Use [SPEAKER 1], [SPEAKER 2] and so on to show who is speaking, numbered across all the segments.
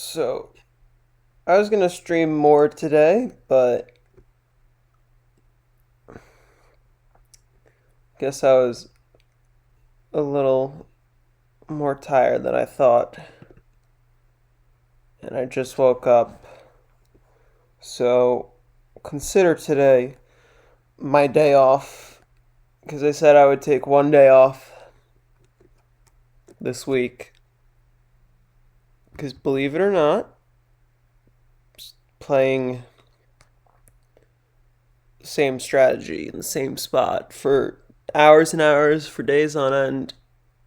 [SPEAKER 1] So, I was gonna stream more today, but guess I was a little more tired than I thought. And I just woke up. So, consider today my day off. Because I said I would take one day off this week. Because believe it or not, playing the same strategy in the same spot for hours and hours, for days on end,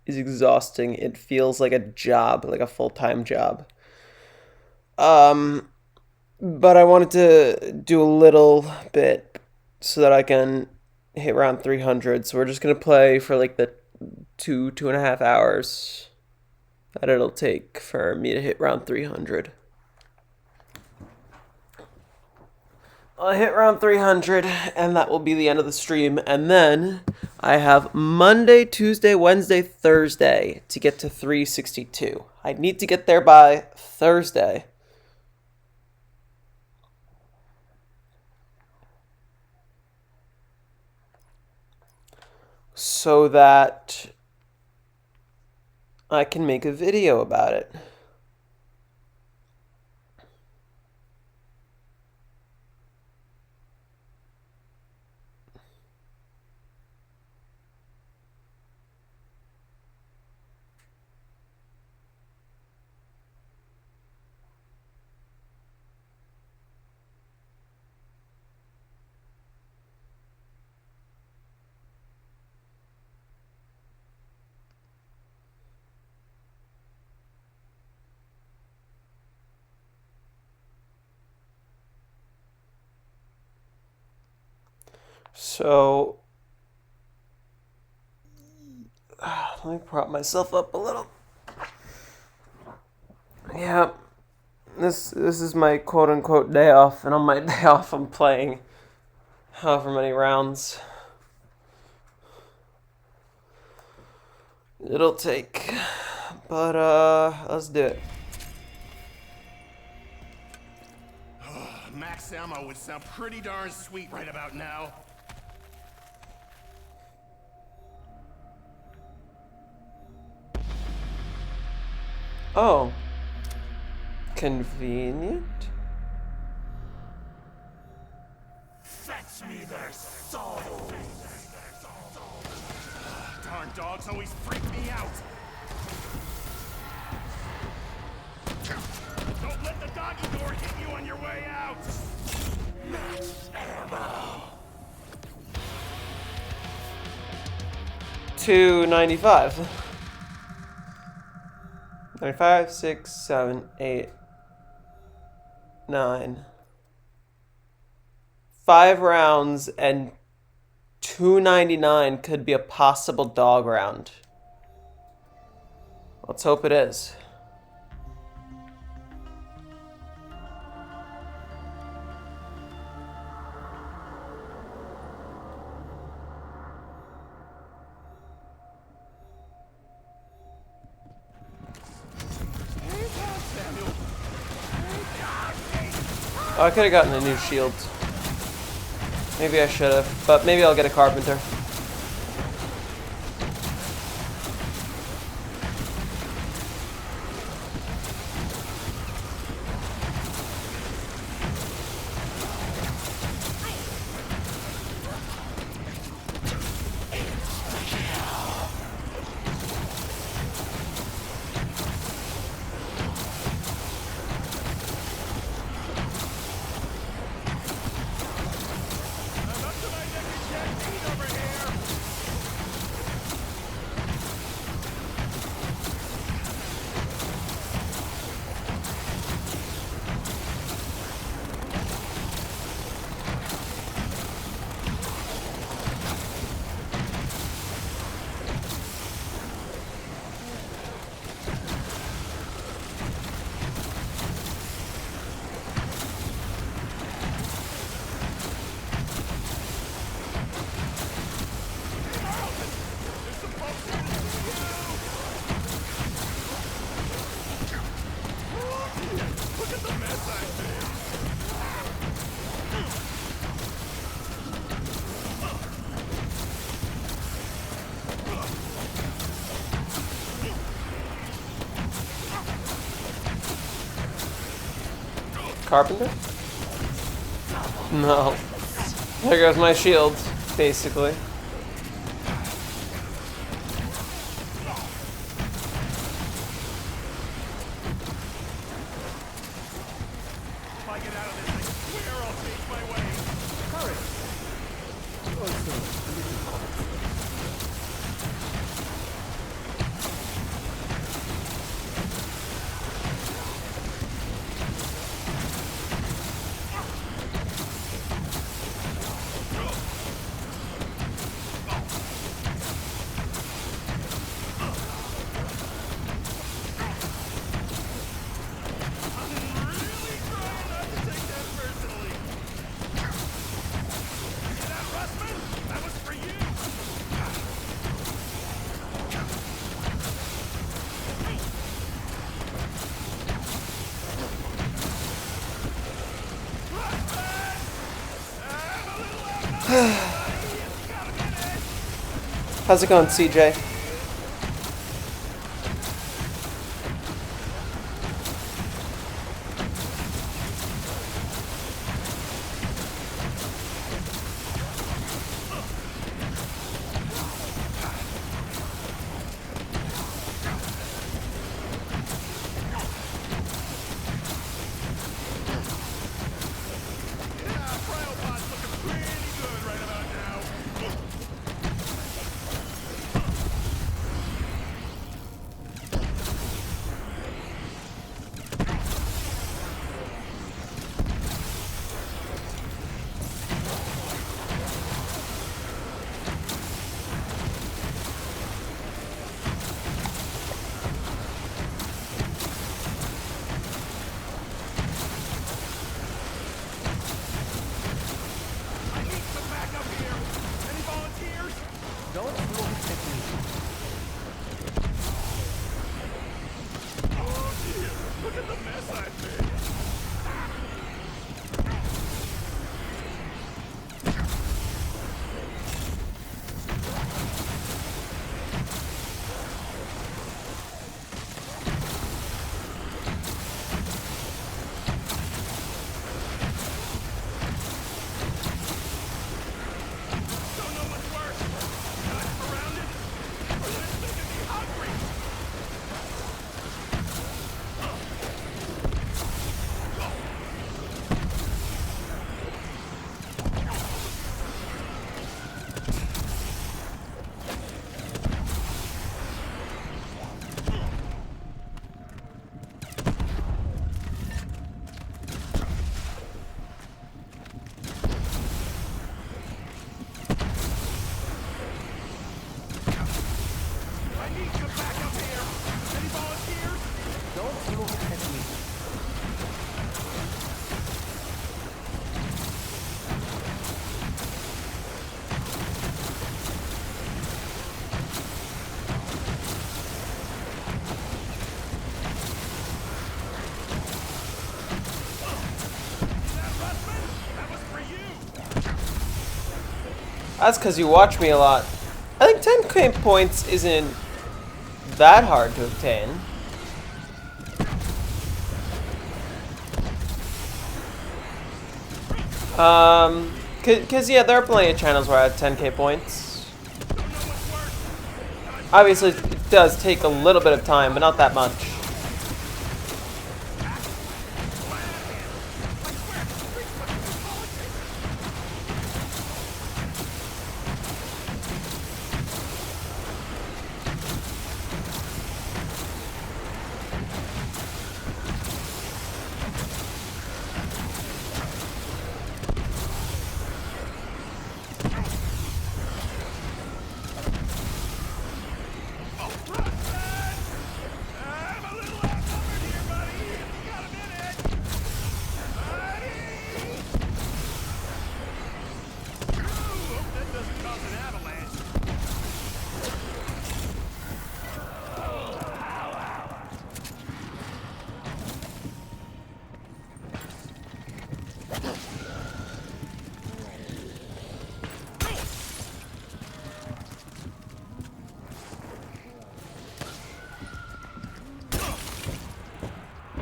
[SPEAKER 1] is exhausting. It feels like a job, like a full-time job. Um, but I wanted to do a little bit so that I can hit round 300. So we're just gonna play for like the 2.5 hours that it'll take for me to hit round 300. I'll hit round 300, and that will be the end of the stream. And then I have Monday, Tuesday, Wednesday, Thursday to get to 362. I need to get there by Thursday. So that I can make a video about it. So, let me prop myself up a little. Yeah, this is my quote unquote day off, and on my day off, I'm playing however many rounds it'll take. But let's do it.
[SPEAKER 2] Max ammo would sound pretty darn sweet right about now.
[SPEAKER 1] Oh, convenient.
[SPEAKER 2] Fetch me their souls. Darn dogs always freak me out. Don't let the doggy door hit you on your way out. Max ammo.
[SPEAKER 1] 295. 95, 6, 7, 8, 9. 5 rounds and 299 could be a possible dog round. Let's hope it is. Oh, I could have gotten a new shield. Maybe I should have, but maybe I'll get a carpenter. Carpenter? No. There goes my shield, basically.
[SPEAKER 2] If I get out of this, I swear I'll change my ways. Hurry.
[SPEAKER 1] How's it going, CJ? That's because you watch me a lot. I think 10K points isn't that hard to obtain. Cause yeah, there are plenty of channels where I have 10K points. Obviously, it does take a little bit of time, but not that much.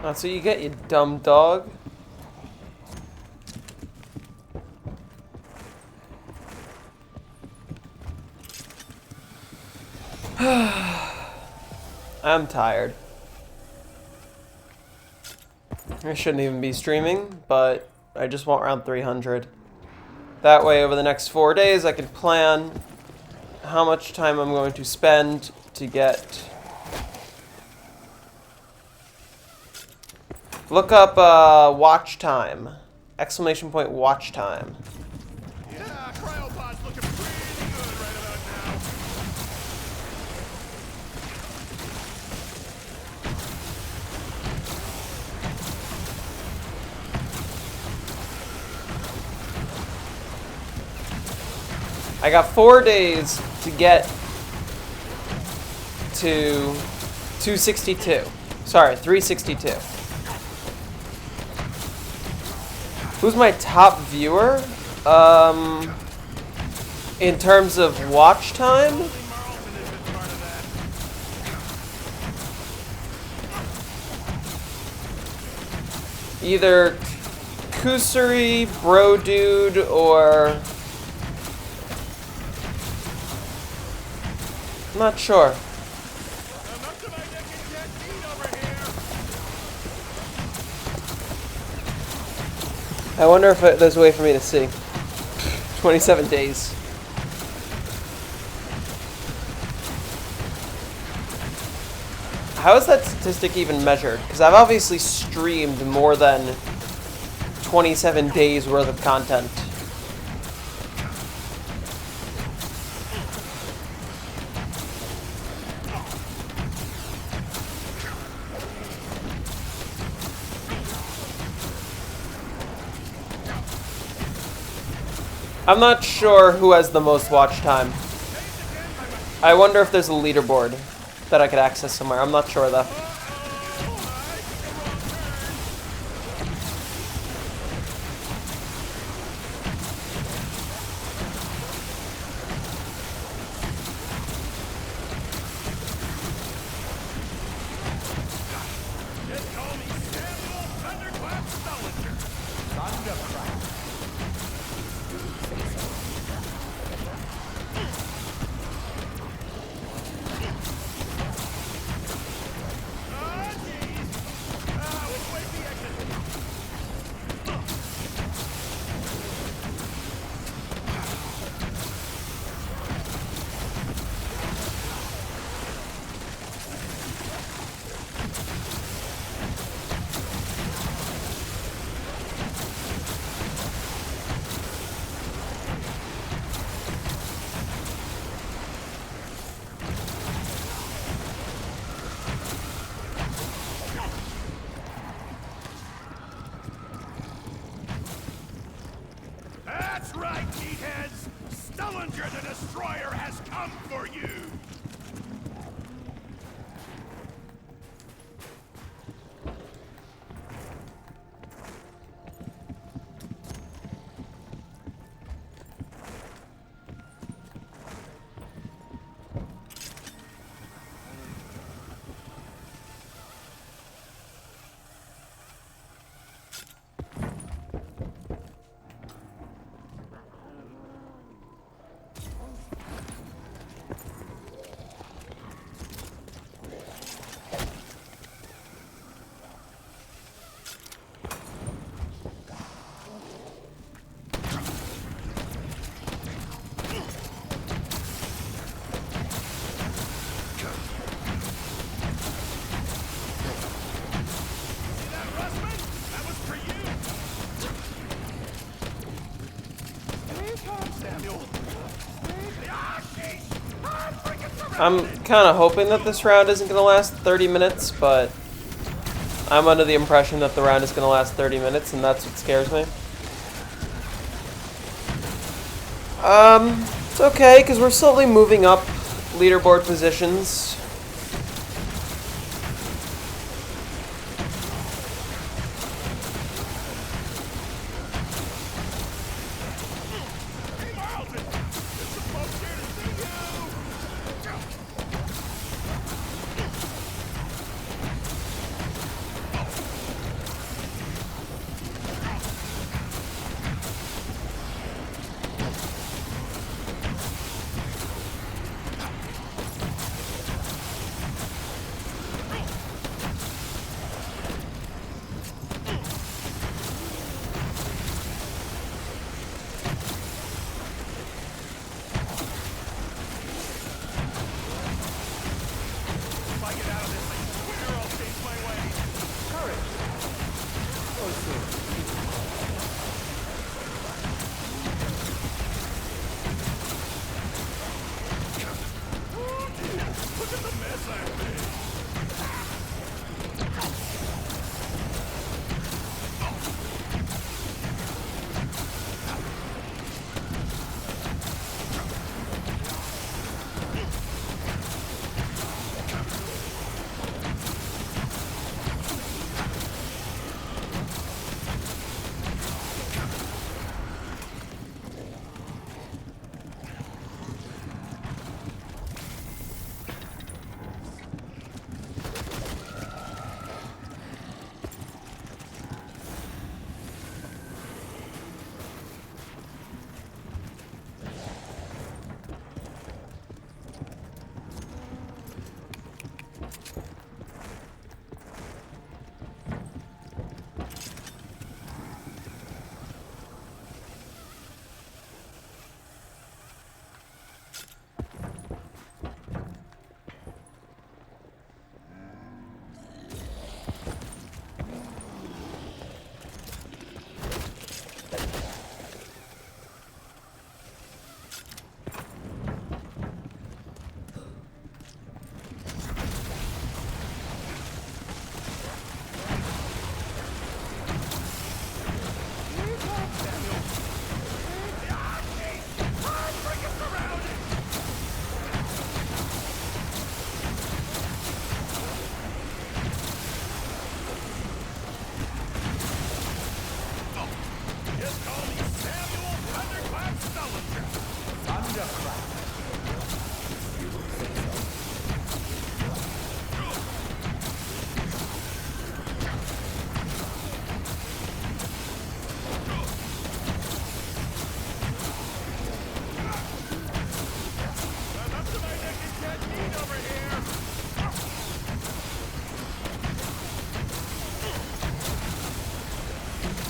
[SPEAKER 1] That's what you get, you dumb dog. I'm tired. I shouldn't even be streaming, but I just want around 300. That way, over the next 4 days, I can plan how much time I'm going to spend to get... Look up watch time. Exclamation point watch time.
[SPEAKER 2] Yeah, cryopod's looking pretty good right about now.
[SPEAKER 1] I got 4 days to get to 262. Sorry, 362. Who's my top viewer? In terms of watch time?
[SPEAKER 2] Only Marlton has been part of that.
[SPEAKER 1] Either Kusuri, Bro Dude, or... I'm not sure.
[SPEAKER 2] Enough to my decking canteen over here.
[SPEAKER 1] I wonder if there's a way for me to see. 27 days. How is that statistic even measured? Because I've obviously streamed more than 27 days worth of content. I'm not sure who has the most watch time. I wonder if there's a leaderboard that I could access somewhere. I'm not sure though.
[SPEAKER 2] Just call me Samuel Thunderclap Stullinger. Thunderclap. Ah, jeez. Which way's the exit? That's right, meatheads! Stullinger the Destroyer has come for you! See that, Russman? That was for you! Here you come, Samuel. Ah, sheesh! I'm freaking surrounded!
[SPEAKER 1] I'm kind of hoping that this round isn't going to last 30 minutes, but I'm under the impression that the round is going to last 30 minutes, and that's what scares me. It's okay, because we're slowly moving up leaderboard positions.
[SPEAKER 2] Hey, Marlton! There's some folks here to see you!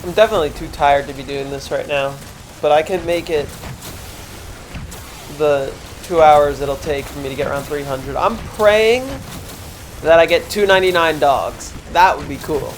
[SPEAKER 1] I'm definitely too tired to be doing this right now, but I can make it the 2 hours it'll take for me to get around 300. I'm praying that I get 299 dogs. That would be cool.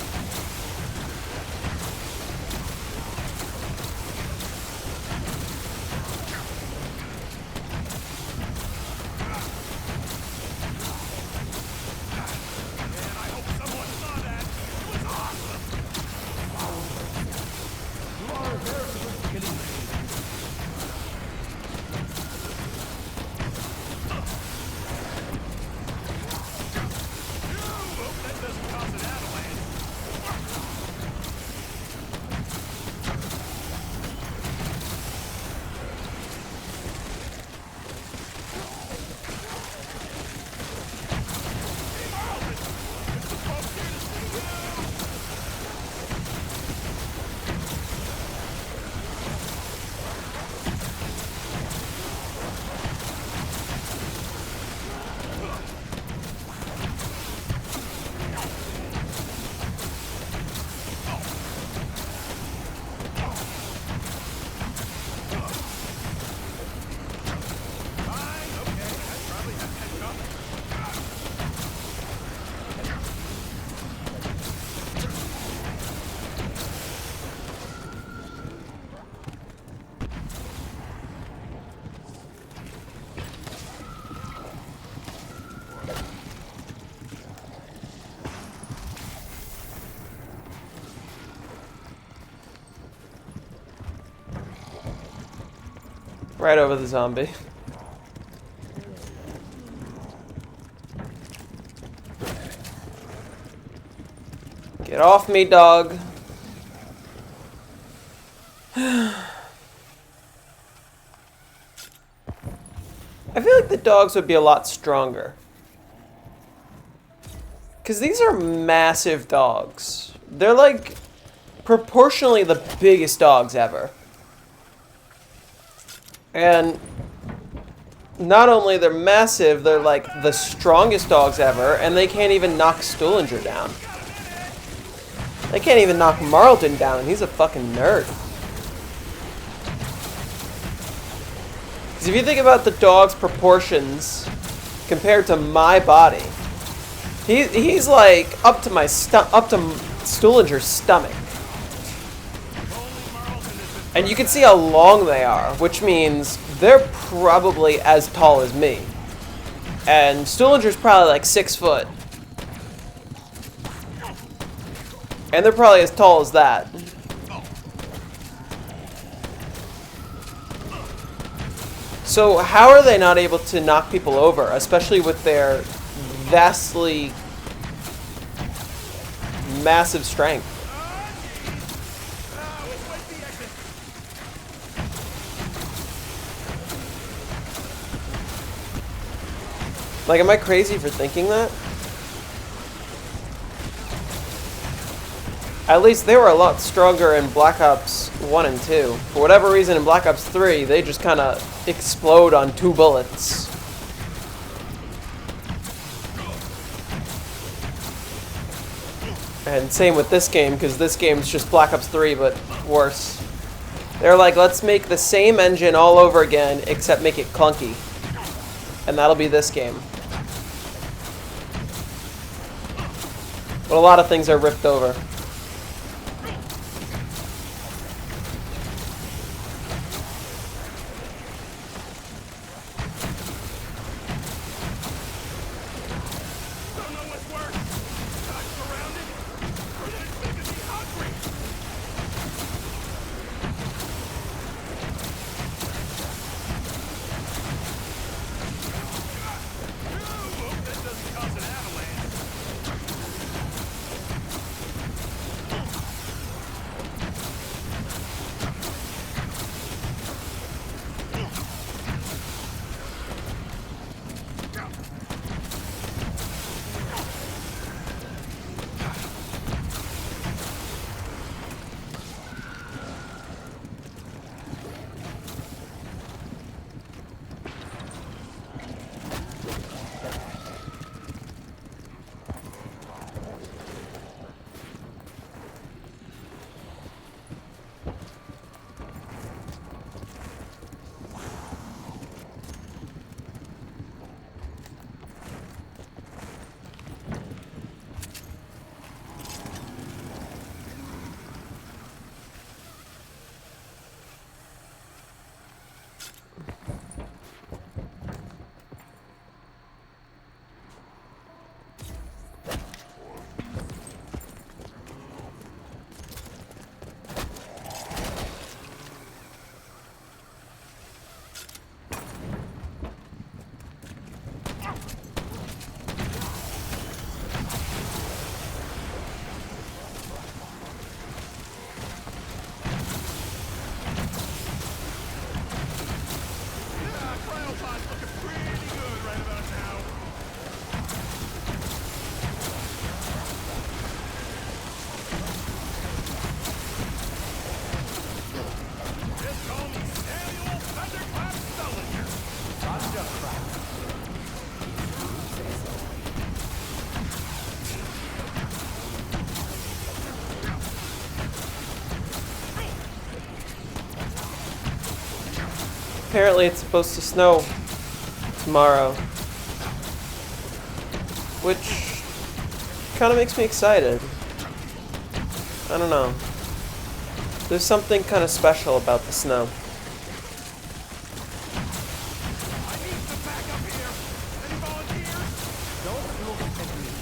[SPEAKER 1] Right over the zombie. Get off me, dog. I feel like the dogs would be a lot stronger. Because these are massive dogs. They're like proportionally the biggest dogs ever. And not only they're massive, they're like the strongest dogs ever, and they can't even knock Stullinger down. They can't even knock Marlton down, and he's a fucking nerd. Because if you think about the dog's proportions compared to my body, he's like up to Stullinger's stomach. And you can see how long they are, which means they're probably as tall as me. And Stullinger's probably like 6 foot. And they're probably as tall as that. So how are they not able to knock people over, especially with their vastly massive strength? Like, am I crazy for thinking that? At least they were a lot stronger in Black Ops 1 and 2. For whatever reason, in Black Ops 3, they just kind of explode on 2 bullets. And same with this game, because this game's just Black Ops 3, but worse. They're like, let's make the same engine all over again, except make it clunky. And that'll be this game. But a lot of things are ripped over. apparently it's supposed to snow tomorrow, which kind of makes me excited. I don't know. There's something kind of special about the snow.
[SPEAKER 2] I need some backup here. Any volunteers? Don't look at me.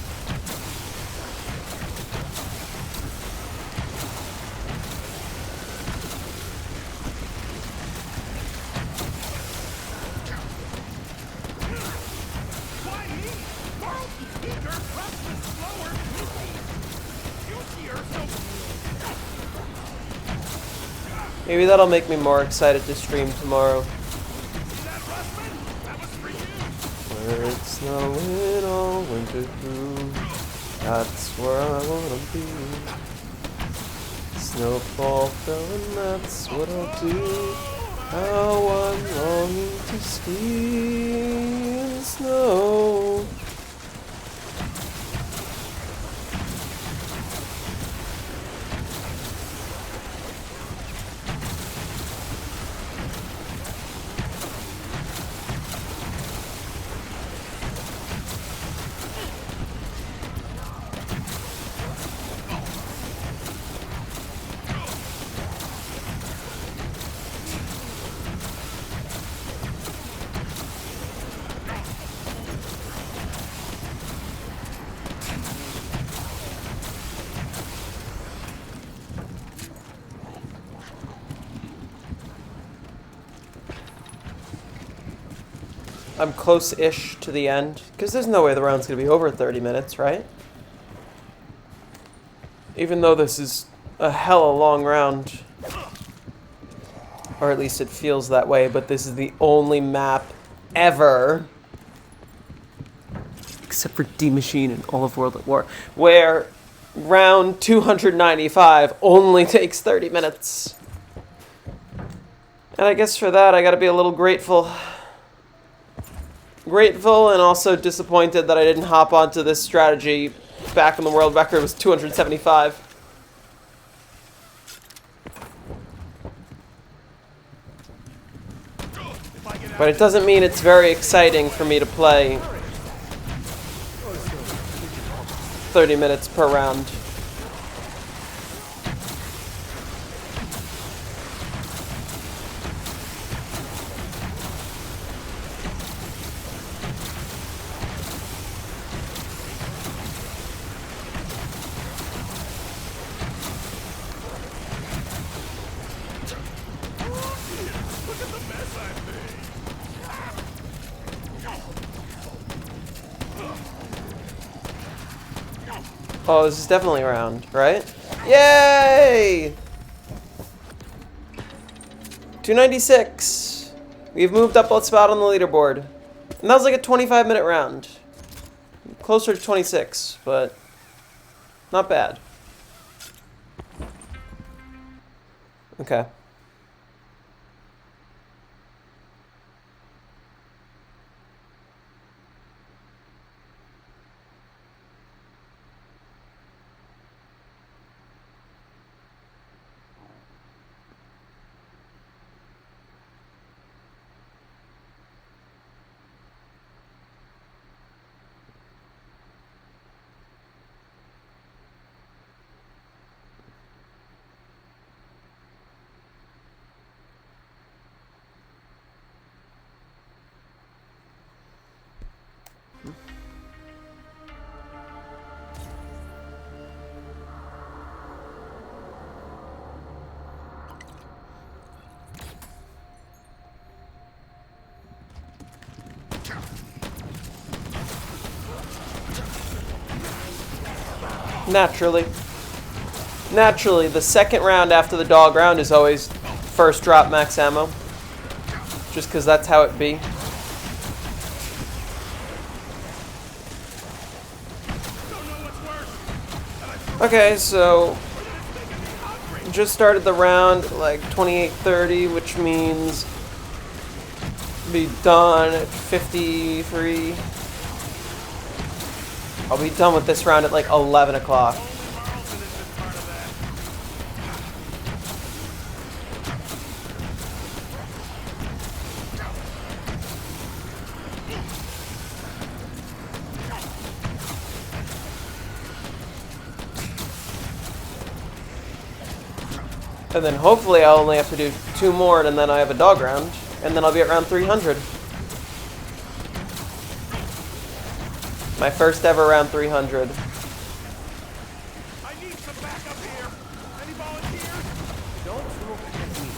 [SPEAKER 2] Why me? Carlton's weaker, Russell's slower. You're so...
[SPEAKER 1] Maybe that'll make me more excited to stream tomorrow.
[SPEAKER 2] See that, Russman? That was for you.
[SPEAKER 1] Where it's snowing all winter through, that's where I wanna be. Snowfall fell and that's what I'll do. How I'm longing to ski in the snow. I'm close-ish to the end, because there's no way the round's going to be over 30 minutes, right? Even though this is a hella long round. Or at least it feels that way, but this is the only map ever, except for D Machine and all of World at War, where round 295 only takes 30 minutes. And I guess for that I gotta be a little grateful. Grateful and also disappointed that I didn't hop onto this strategy back when the world record was 275. But it doesn't mean it's very exciting for me to play 30 minutes per round. Oh, this is definitely around, right? Yay! 296. We've moved up a spot on the leaderboard. And that was like a 25-minute round. Closer to 26, but not bad. Okay. Naturally. Naturally, the second round after the dog round is always first drop max ammo. Just because that's how it be. Okay, so just started the round at like 28:30, which means be done at 53. I'll be done with this round at like 11 o'clock. And then hopefully I'll only have to do 2 more and then I have a dog round. And then I'll be at round 300. My first ever round 300.
[SPEAKER 2] I need some backup here. Any volunteers?
[SPEAKER 3] Don't look at me.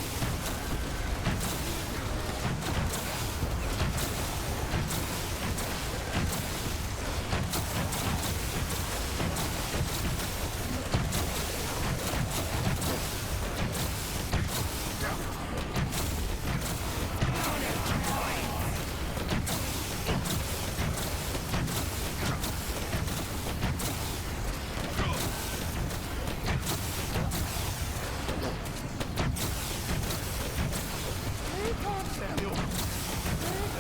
[SPEAKER 2] Samuel.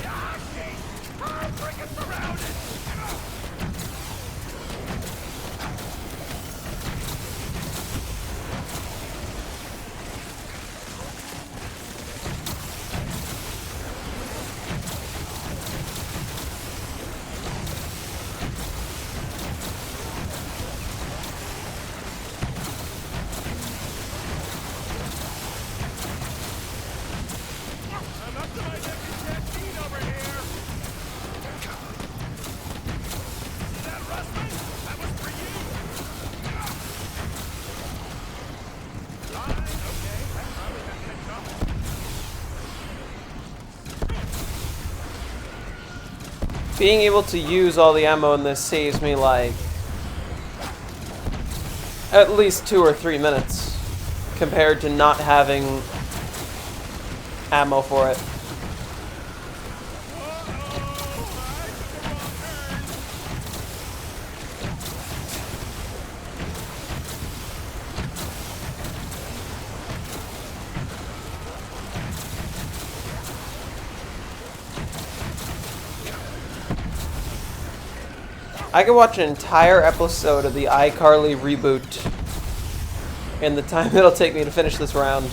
[SPEAKER 2] Ah, jeez. I'm freaking surrounded. I'm up to my neck in caffeine over here. See that rustling? That was for you. Fine, okay. I probably got catch up.
[SPEAKER 1] Being able to use all the ammo in this saves me like at least 2 or 3 minutes compared to not having ammo for it. I could watch an entire episode of the iCarly reboot in the time it'll take me to finish this round.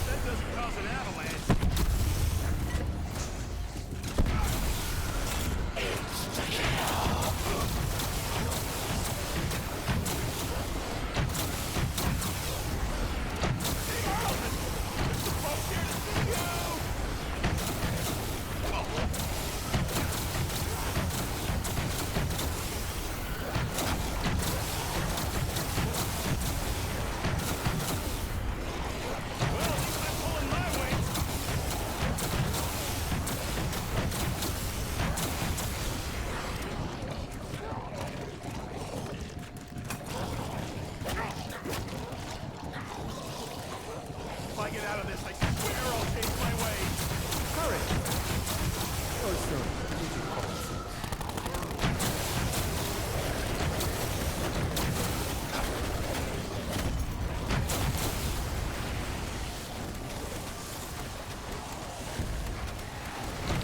[SPEAKER 2] That doesn't cause an avalanche. If I get out of this, I swear I'll change my ways.
[SPEAKER 3] Hurry. Or so you call it.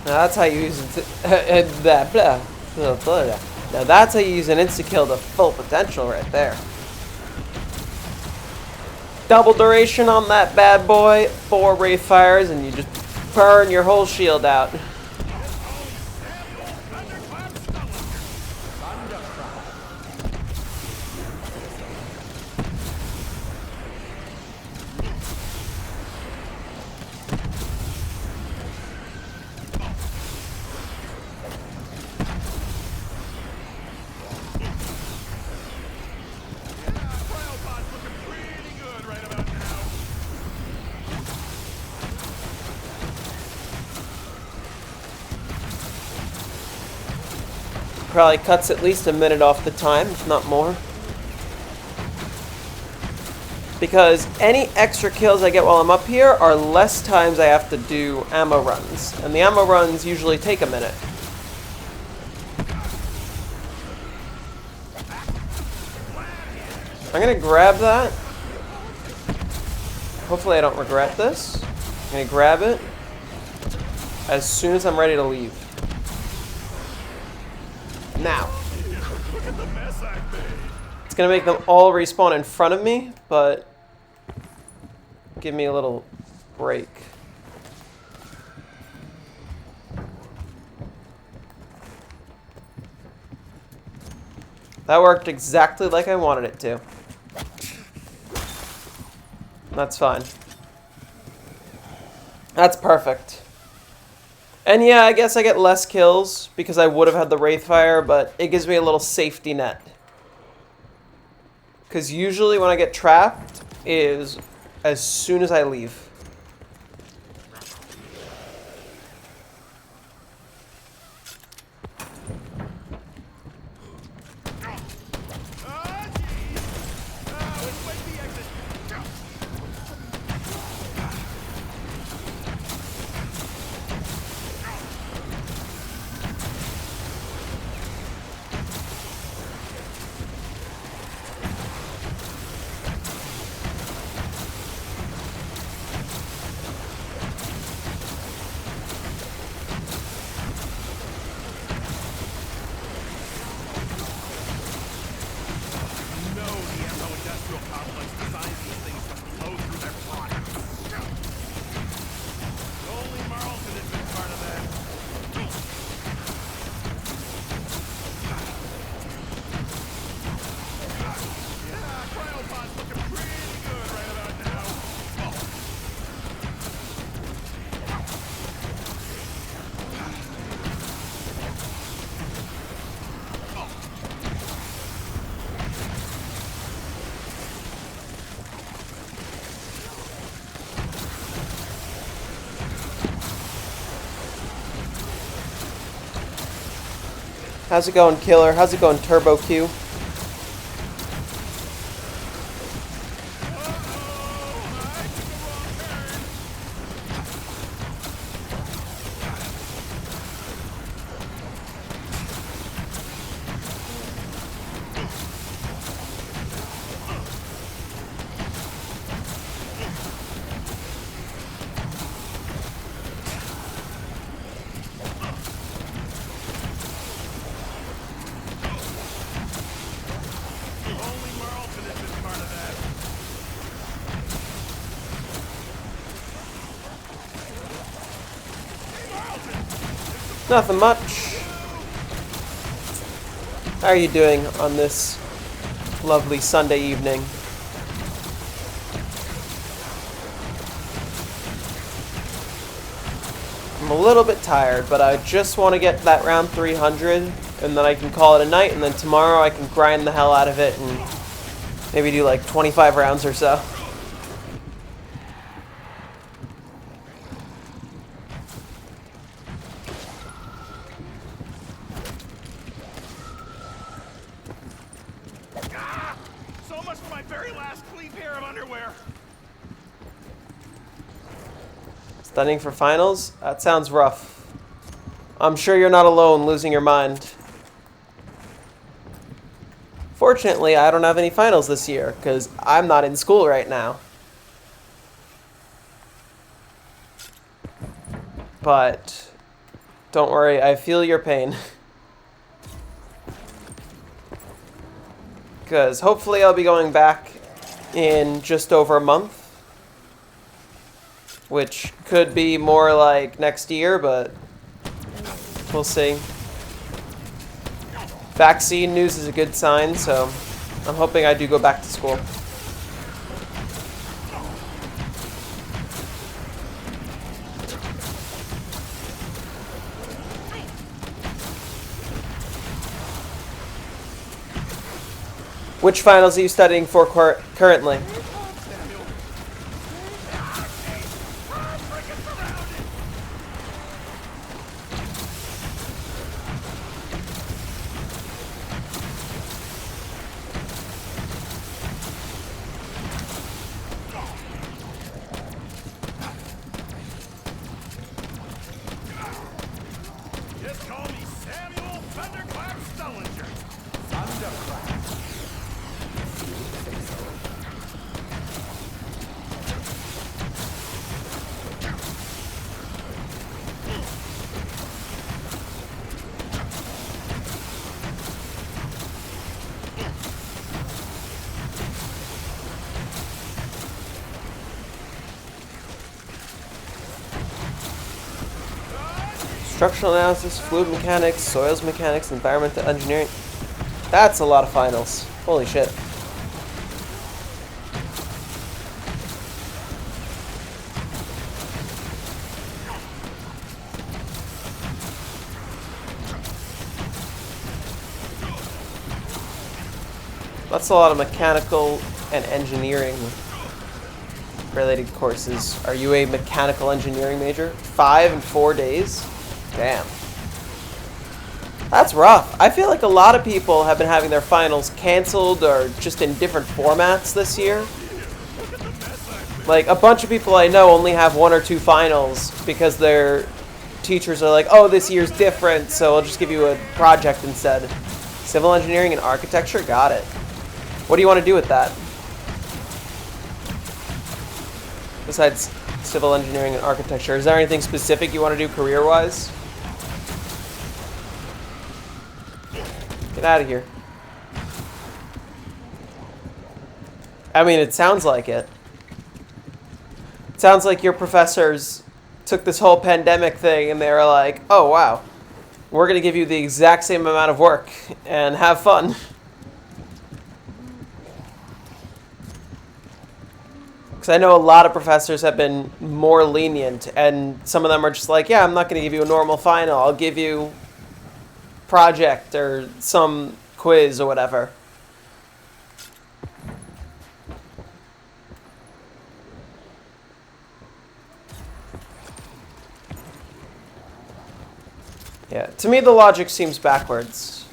[SPEAKER 1] Now that's how you use that. Blah, blah, blah. Now that's how you use an insta kill to full potential right there. Double duration on that bad boy, 4 wraith fires, and you just burn your whole shield out.
[SPEAKER 2] Cryopod's looking pretty good right about now.
[SPEAKER 1] Probably cuts at least a minute off the time, if not more. Because any extra kills I get while I'm up here are less times I have to do ammo runs. And the ammo runs usually take a minute. I'm gonna grab that. Hopefully I don't regret this. I'm gonna grab it as soon as I'm ready to leave. Now.
[SPEAKER 2] Look at the mess I made.
[SPEAKER 1] It's gonna make them all respawn in front of me, but give me a little break. That worked exactly like I wanted it to. That's fine. That's perfect. And yeah, I guess I get less kills because I would have had the Wraithfire, but it gives me a little safety net. Because usually when I get trapped is as soon as I leave. How's it going, Killer? How's it going, Turbo Q? Nothing much. How are you doing on this lovely Sunday evening? I'm a little bit tired, but I just want to get that round 300, and then I can call it a night, and then tomorrow I can grind the hell out of it and maybe do like 25 rounds or so.
[SPEAKER 2] So much for my very last clean pair of underwear.
[SPEAKER 1] Studying for finals? That sounds rough. I'm sure you're not alone losing your mind. Fortunately, I don't have any finals this year, because I'm not in school right now. But don't worry, I feel your pain. Because hopefully I'll be going back in just over a month. Which could be more like next year, but we'll see. Vaccine news is a good sign, so I'm hoping I do go back to school. Which finals are you studying for currently? Structural analysis, fluid mechanics, soils mechanics, environmental engineering. That's a lot of finals. Holy shit. That's a lot of mechanical and engineering related courses. Are you a mechanical engineering major? 5 and 4 days? Damn. That's rough. I feel like a lot of people have been having their finals canceled or just in different formats this year. Like, a bunch of people I know only have 1 or 2 finals because their teachers are like, oh, this year's different, so I'll just give you a project instead. Civil engineering and architecture? Got it. What do you want to do with that? Besides civil engineering and architecture, is there anything specific you want to do career-wise? Get out of here. I mean, it sounds like it. It sounds like your professors took this whole pandemic thing and they were like, oh, wow, we're going to give you the exact same amount of work and have fun. Because I know a lot of professors have been more lenient, and some of them are just like, yeah, I'm not going to give you a normal final. I'll give you project or some quiz or whatever. Yeah, to me the logic seems backwards.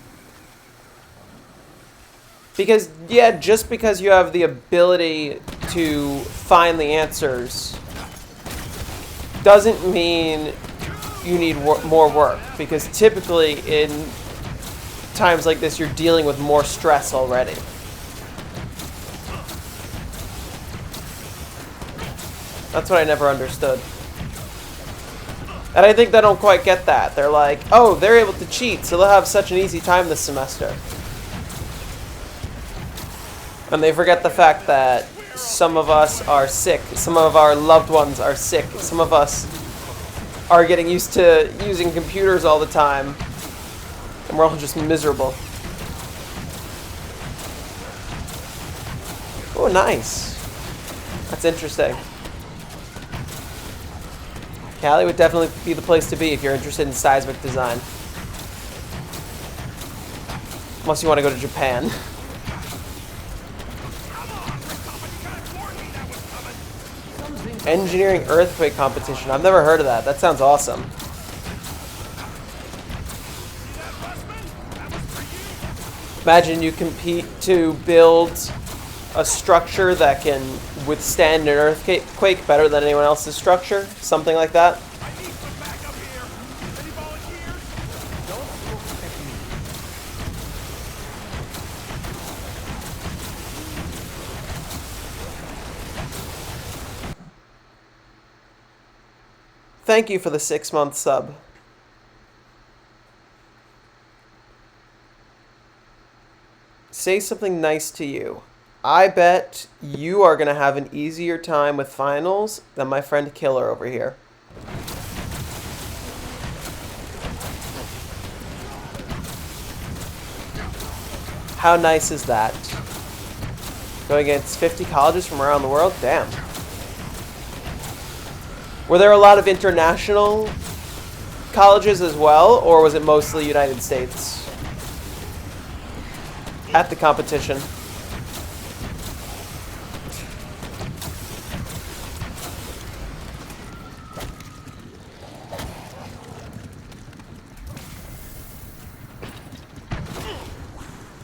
[SPEAKER 1] Because, yeah, just because you have the ability to find the answers doesn't mean you need more work. Because typically in times like this, you're dealing with more stress already. That's what I never understood. And I think they don't quite get that. They're like, oh, they're able to cheat, so they'll have such an easy time this semester. And they forget the fact that some of us are sick, some of our loved ones are sick, some of us are getting used to using computers all the time, and we're all just miserable. Oh, nice. That's interesting. Cali would definitely be the place to be if you're interested in seismic design. Unless you want to go to Japan. Engineering earthquake competition. I've never heard of that. That sounds awesome. Imagine you compete to build a structure that can withstand an earthquake better than anyone else's structure. Something like that.
[SPEAKER 2] I need some backup here. Any volunteers?
[SPEAKER 3] Don't look at me.
[SPEAKER 1] 'Thank you for the 6-month sub. Say something nice to you. I bet you are going to have an easier time with finals than my friend Killer over here. How nice is that? Going against 50 colleges from around the world? Damn. Were there a lot of international colleges as well, or was it mostly United States at the competition?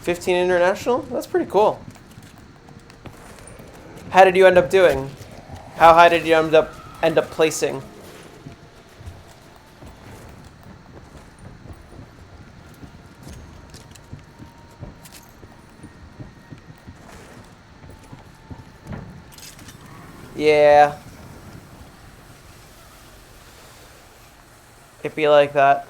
[SPEAKER 1] $15 international? That's pretty cool. How did you end up doing? How high did you end up placing? Yeah. It'd be like that.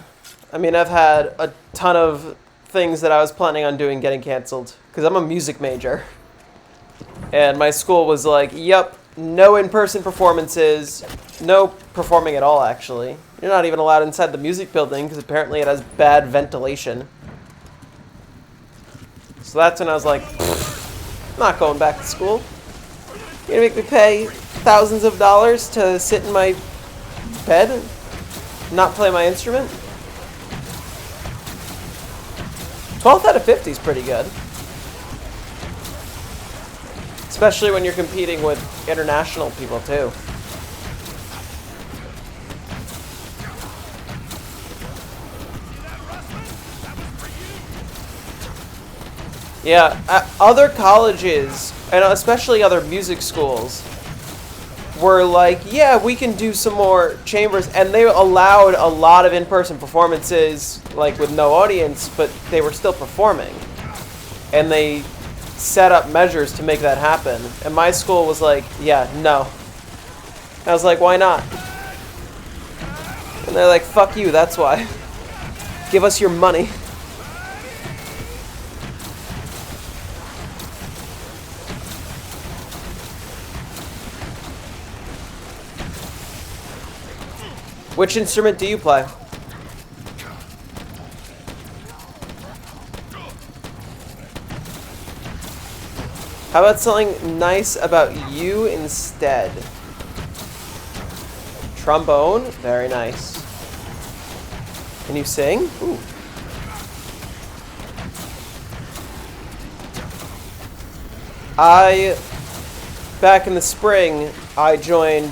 [SPEAKER 1] I mean, I've had a ton of things that I was planning on doing getting canceled because I'm a music major. And my school was like, yep, no in-person performances, no performing at all, actually. You're not even allowed inside the music building because apparently it has bad ventilation. So that's when I was like, I'm not going back to school. You're gonna make me pay thousands of dollars to sit in my bed and not play my instrument? 12th out of 50 is pretty good. Especially when you're competing with international people, too. Yeah, other colleges, and especially other music schools, were like, yeah, we can do some more chambers, and they allowed a lot of in-person performances, like with no audience, but they were still performing. And they set up measures to make that happen. And my school was like, yeah, no. I was like, why not? And they're like, fuck you, that's why. Give us your money. Which instrument do you play? How about something nice about you instead? Trombone? Very nice. Can you sing? Ooh. Back in the spring, I joined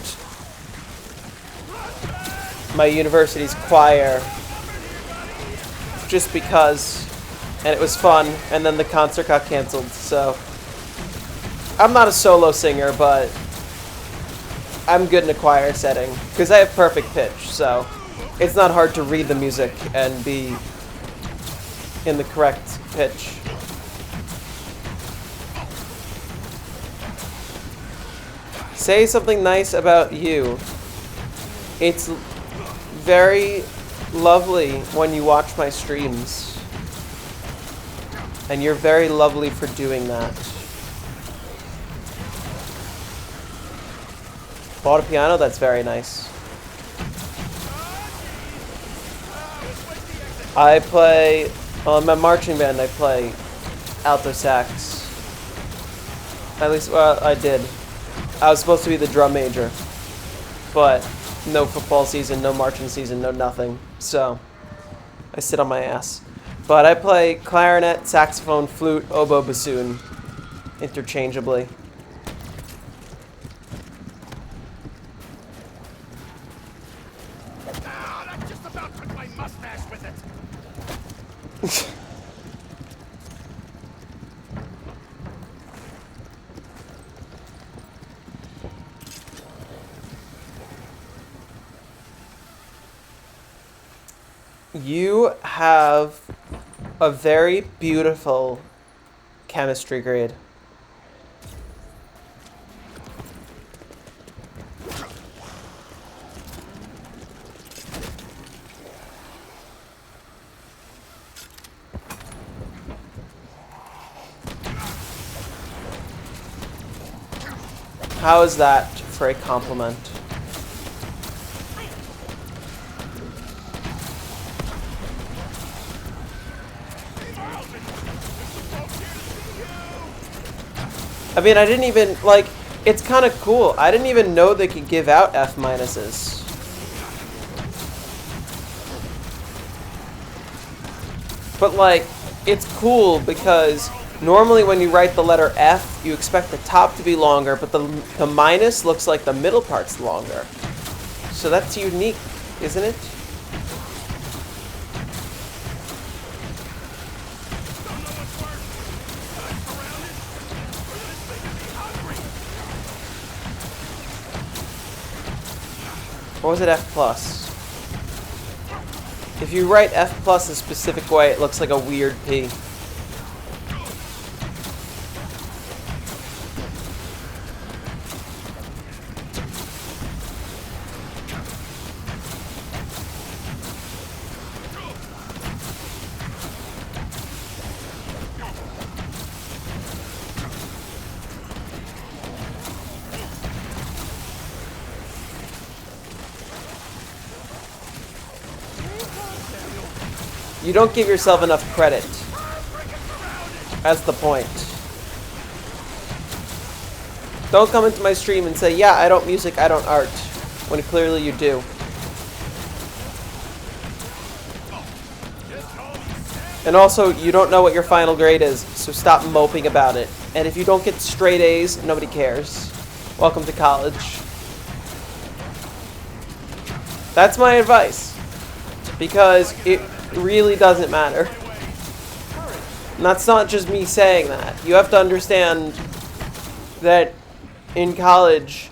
[SPEAKER 1] my university's choir just because, and it was fun, and then the concert got canceled, so I'm not a solo singer, but I'm good in a choir setting because I have perfect pitch, so it's not hard to read the music and be in the correct pitch. Say something nice about you. It's very lovely when you watch my streams. And you're very lovely for doing that. Bought a piano? That's very nice. I play, well, in my marching band I play alto sax. At least, well, I did. I was supposed to be the drum major. But no football season, no marching season, no nothing. So I sit on my ass. But I play clarinet, saxophone, flute, oboe, bassoon interchangeably.
[SPEAKER 2] Ah, that just about took my mustache with it.
[SPEAKER 1] You have a very beautiful chemistry grade. How is that for a compliment? I mean, I didn't even, like, it's kind of cool. I didn't even know they could give out F minuses. But, like, it's cool because normally when you write the letter F, you expect the top to be longer, but the minus looks like the middle part's longer. So that's unique, isn't it? Or was it F plus? If you write F plus a specific way, it looks like a weird P. You don't give yourself enough credit. That's the point. Don't come into my stream and say, yeah, I don't music, I don't art, when clearly you do. And also, you don't know what your final grade is, so stop moping about it. And if you don't get straight A's, nobody cares. Welcome to college. That's my advice. Because it really doesn't matter. And that's not just me saying that. You have to understand that in college,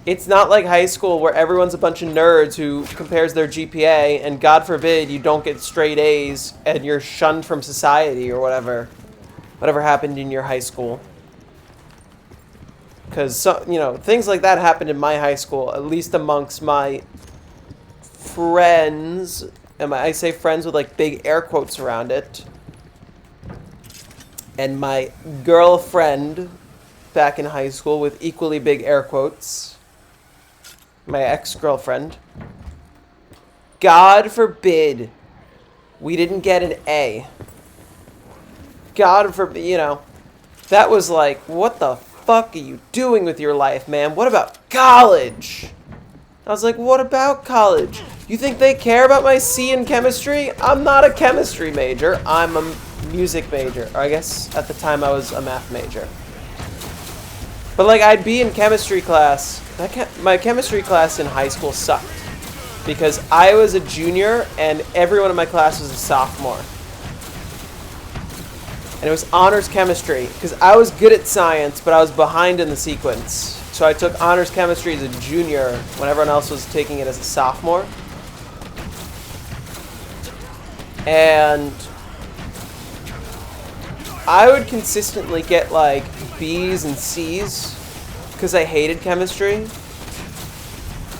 [SPEAKER 1] it's not like high school where everyone's a bunch of nerds who compares their GPA, and God forbid you don't get straight A's and you're shunned from society or whatever happened in your high school. Because, you know, things like that happened in my high school, at least amongst my friends. And I say friends with like big air quotes around it. And my girlfriend back in high school with equally big air quotes. My ex-girlfriend. God forbid we didn't get an A. God forbid, you know, that was like, what the fuck are you doing with your life, man? What about college? I was like, what about college? You think they care about my C in chemistry? I'm not a chemistry major. I'm a music major. Or I guess at the time I was a math major. But like, I'd be in chemistry class. My chemistry class in high school sucked. Because I was a junior and everyone in my class was a sophomore. And it was honors chemistry. Because I was good at science, but I was behind in the sequence. So I took honors chemistry as a junior when everyone else was taking it as a sophomore. And I would consistently get like B's and C's because I hated chemistry.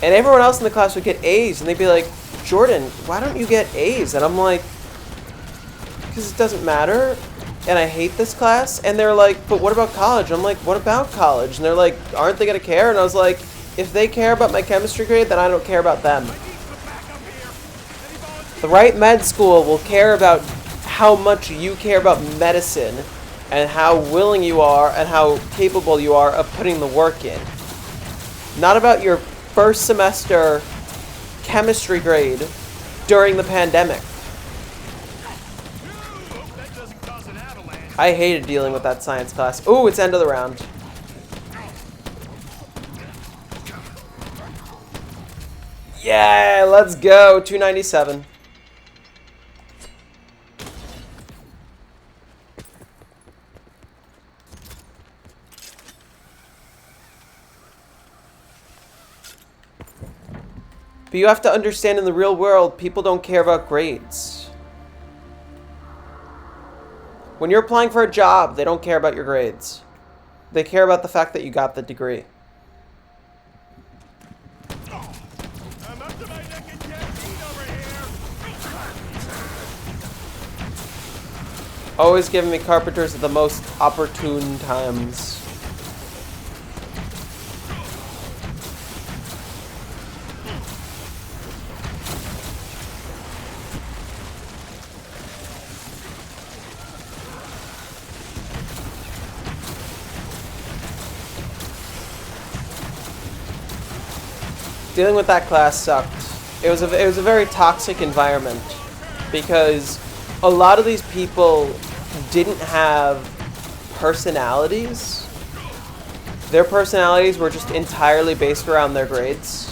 [SPEAKER 1] And everyone else in the class would get A's and they'd be like, Jordan, why don't you get A's? And I'm like, because it doesn't matter. And I hate this class. And they're like, but what about college? I'm like, what about college? And they're like, aren't they going to care? And I was like, if they care about my chemistry grade, then I don't care about them. The right med school will care about how much you care about medicine and how willing you are and how capable you are of putting the work in. Not about your first semester chemistry grade during the pandemic. I hated dealing with that science class. Ooh, it's end of the round. Yeah, let's go. 297. But you have to understand, in the real world, people don't care about grades. When you're applying for a job, they don't care about your grades. They care about the fact that you got the degree.
[SPEAKER 2] I'm up to my neck in caffeine over here.
[SPEAKER 1] Always giving me carpenters at the most opportune times. Dealing with that class sucked. It was a very toxic environment because a lot of these people didn't have personalities. Their personalities were just entirely based around their grades.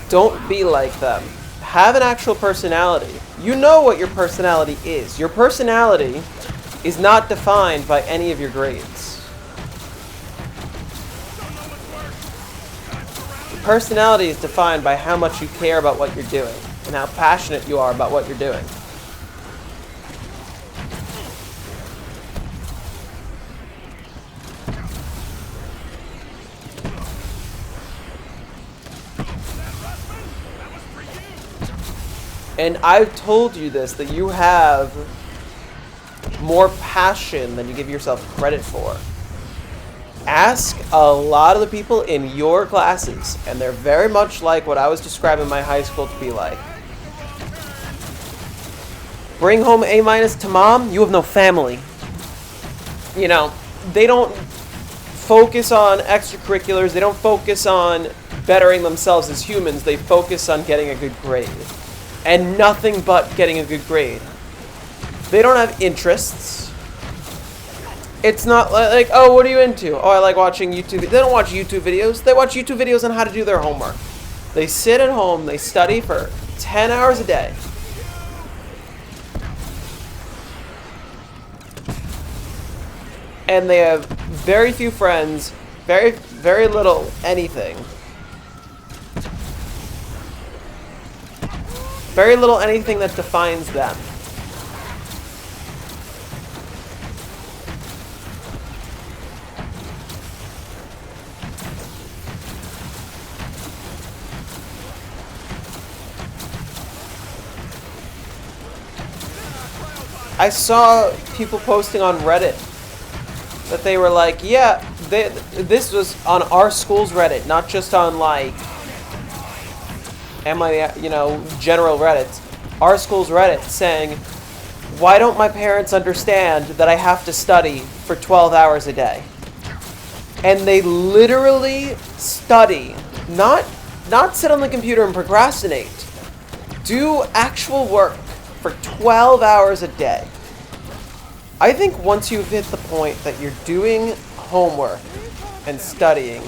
[SPEAKER 1] Don't be like them. Have an actual personality. You know what your personality is. Your personality is not defined by any of your grades. Your personality is defined by how much you care about what you're doing and how passionate you are about what you're doing. And I've told you this, that you have more passion than you give yourself credit for. Ask a lot of the people in your classes, and they're very much like what I was describing my high school to be like. Bring home A minus to mom, you have no family. You know, they don't focus on extracurriculars, they don't focus on bettering themselves as humans, they focus on getting a good grade. And nothing but getting a good grade. They don't have interests. It's not like, oh, what are you into? Oh, I like watching YouTube. They don't watch YouTube videos. They watch YouTube videos on how to do their homework. They sit at home, they study for 10 hours a day. And they have very few friends, very little anything. Very little anything that defines them. I saw people posting on Reddit that they were like, yeah, this was on our school's Reddit, not just on like, general Reddit. Our school's Reddit saying, why don't my parents understand that I have to study for 12 hours a day? And they literally study, not sit on the computer and procrastinate. Do actual work for 12 hours a day. I think once you've hit the point that you're doing homework and studying,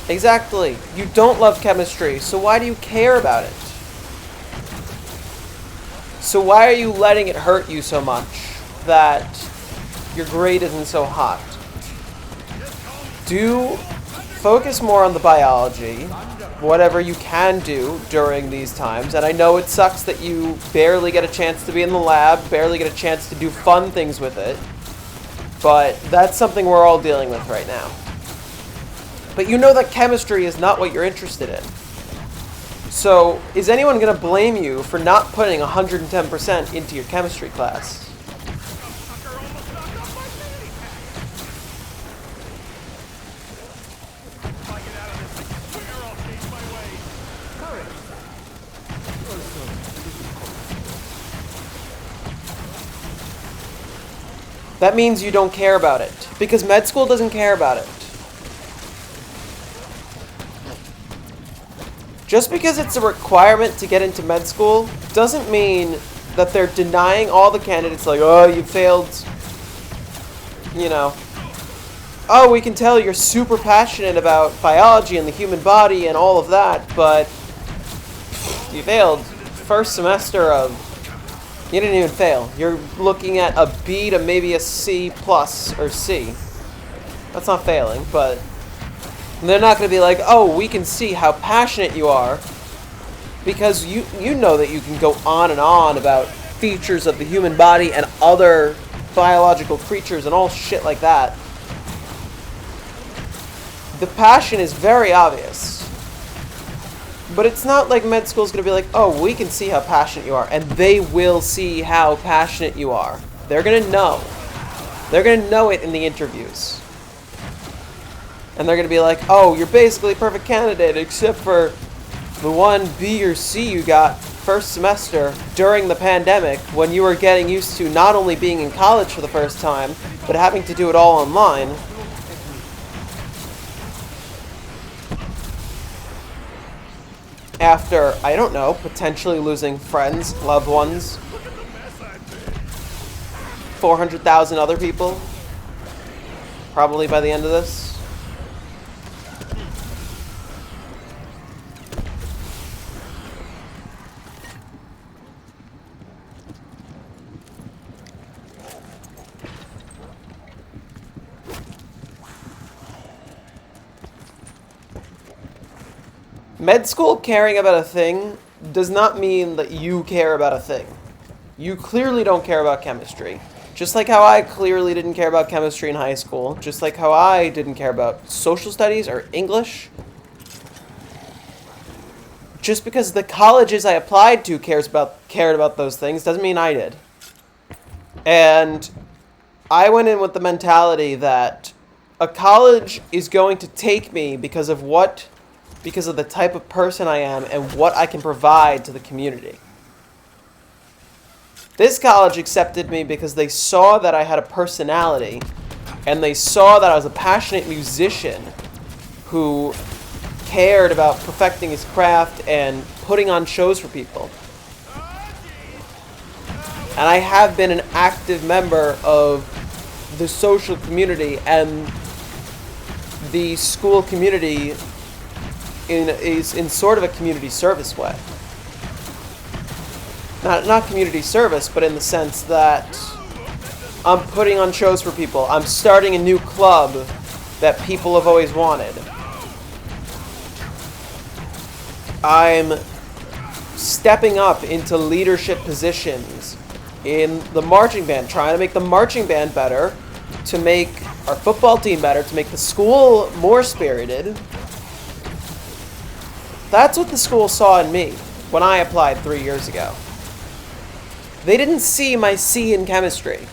[SPEAKER 1] exactly, you don't love chemistry, so why do you care about it? So why are you letting it hurt you so much that your grade isn't so hot? Focus more on the biology, whatever you can do during these times. And I know it sucks that you barely get a chance to be in the lab, barely get a chance to do fun things with it. But that's something we're all dealing with right now. But you know that chemistry is not what you're interested in. So is anyone going to blame you for not putting 110% into your chemistry class? That means you don't care about it, because med school doesn't care about it. Just because it's a requirement to get into med school doesn't mean that they're denying all the candidates, like, oh, you failed, oh, we can tell you're super passionate about biology and the human body and all of that, but you failed first semester of... You didn't even fail. You're looking at a B to maybe a C plus or C. That's not failing, but they're not going to be like, oh, we can see how passionate you are, because you know that you can go on and on about features of the human body and other biological creatures and all shit like that. The passion is very obvious. But it's not like med school is going to be like, oh, we can see how passionate you are. And they will see how passionate you are. They're going to know. They're going to know it in the interviews. And they're going to be like, oh, you're basically a perfect candidate except for the one B or C you got first semester during the pandemic when you were getting used to not only being in college for the first time, but having to do it all online. After, I don't know, potentially losing friends, loved ones, 400,000 other people, probably by the end of this. Med school caring about a thing does not mean that you care about a thing. You clearly don't care about chemistry. Just like how I clearly didn't care about chemistry in high school. Just like how I didn't care about social studies or English. just because the colleges I applied to cared about those things doesn't mean I did. And I went in with the mentality that a college is going to take me because of the type of person I am and what I can provide to the community. This college accepted me because they saw that I had a personality, and they saw that I was a passionate musician who cared about perfecting his craft and putting on shows for people. And I have been an active member of the social community and the school community in sort of a community service way. Not community service, but in the sense that I'm putting on shows for people. I'm starting a new club that people have always wanted. I'm stepping up into leadership positions in the marching band, trying to make the marching band better, to make our football team better, to make the school more spirited. That's what the school saw in me when I applied 3 years ago. They didn't see my C in chemistry.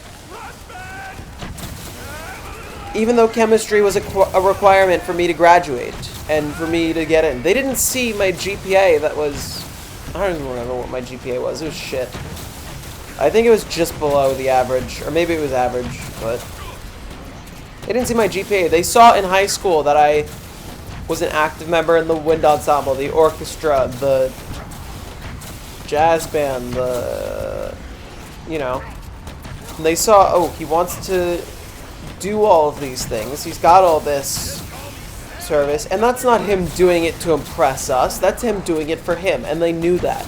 [SPEAKER 1] Even though chemistry was a requirement for me to graduate and for me to get in. They didn't see my GPA that was... I don't even remember what my GPA was. It was shit. I think it was just below the average. Or maybe it was average, but... They didn't see my GPA. They saw in high school that I was an active member in the wind ensemble, the orchestra, the jazz band, the... You know. And they saw, oh, he wants to do all of these things. He's got all this service. And that's not him doing it to impress us. That's him doing it for him. And they knew that.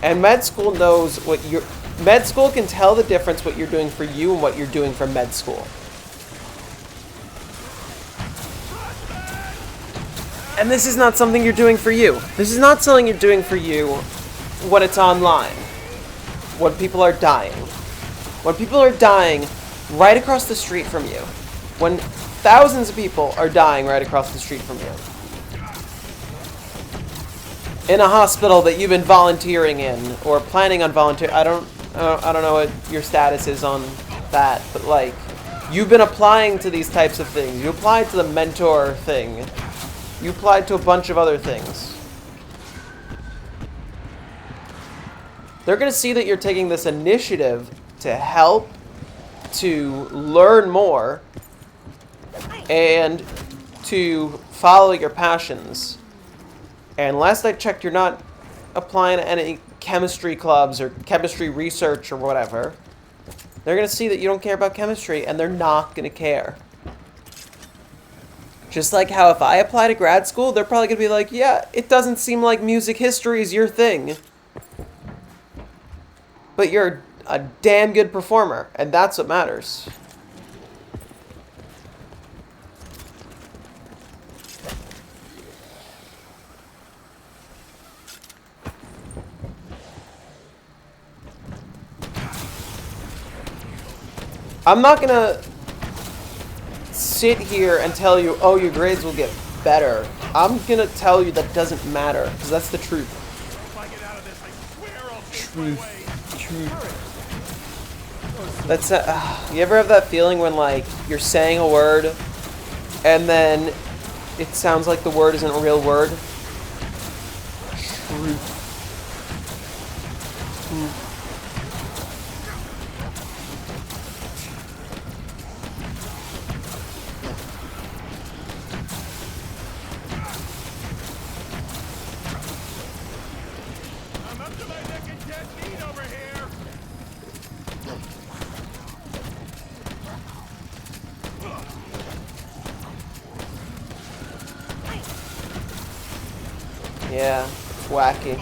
[SPEAKER 1] And med school knows what you're... Med school can tell the difference what you're doing for you and what you're doing for med school. And this is not something you're doing for you. This is not something you're doing for you when it's online. When people are dying. When people are dying right across the street from you. When thousands of people are dying right across the street from you. In a hospital that you've been volunteering in or planning on volunteering. I don't know what your status is on that, but like, you've been applying to these types of things. You applied to the mentor thing. You applied to a bunch of other things. They're going to see that you're taking this initiative to help, to learn more, and to follow your passions. And last I checked, you're not applying to any chemistry clubs or chemistry research or whatever. They're going to see that you don't care about chemistry, and they're not going to care. Just like how if I apply to grad school, they're probably going to be like, yeah, it doesn't seem like music history is your thing. But you're a damn good performer, and that's what matters. I'm not gonna sit here and tell you, oh, your grades will get better. I'm gonna tell you that doesn't matter, because that's the truth.
[SPEAKER 2] If I get out of this, I swear I'll take my way.
[SPEAKER 1] That's you ever have that feeling when like you're saying a word and then it sounds like the word isn't a real word? Truth.
[SPEAKER 2] I'm up to my neck in dead meat over here.
[SPEAKER 1] Yeah, it's wacky.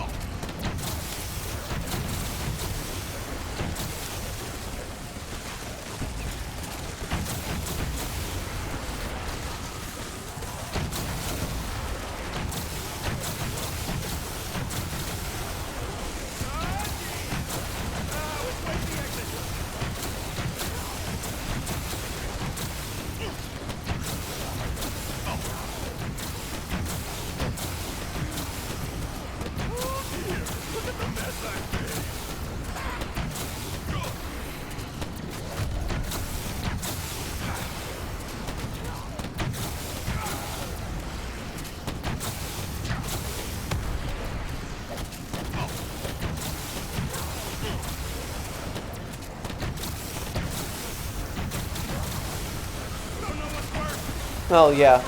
[SPEAKER 1] Well, yeah.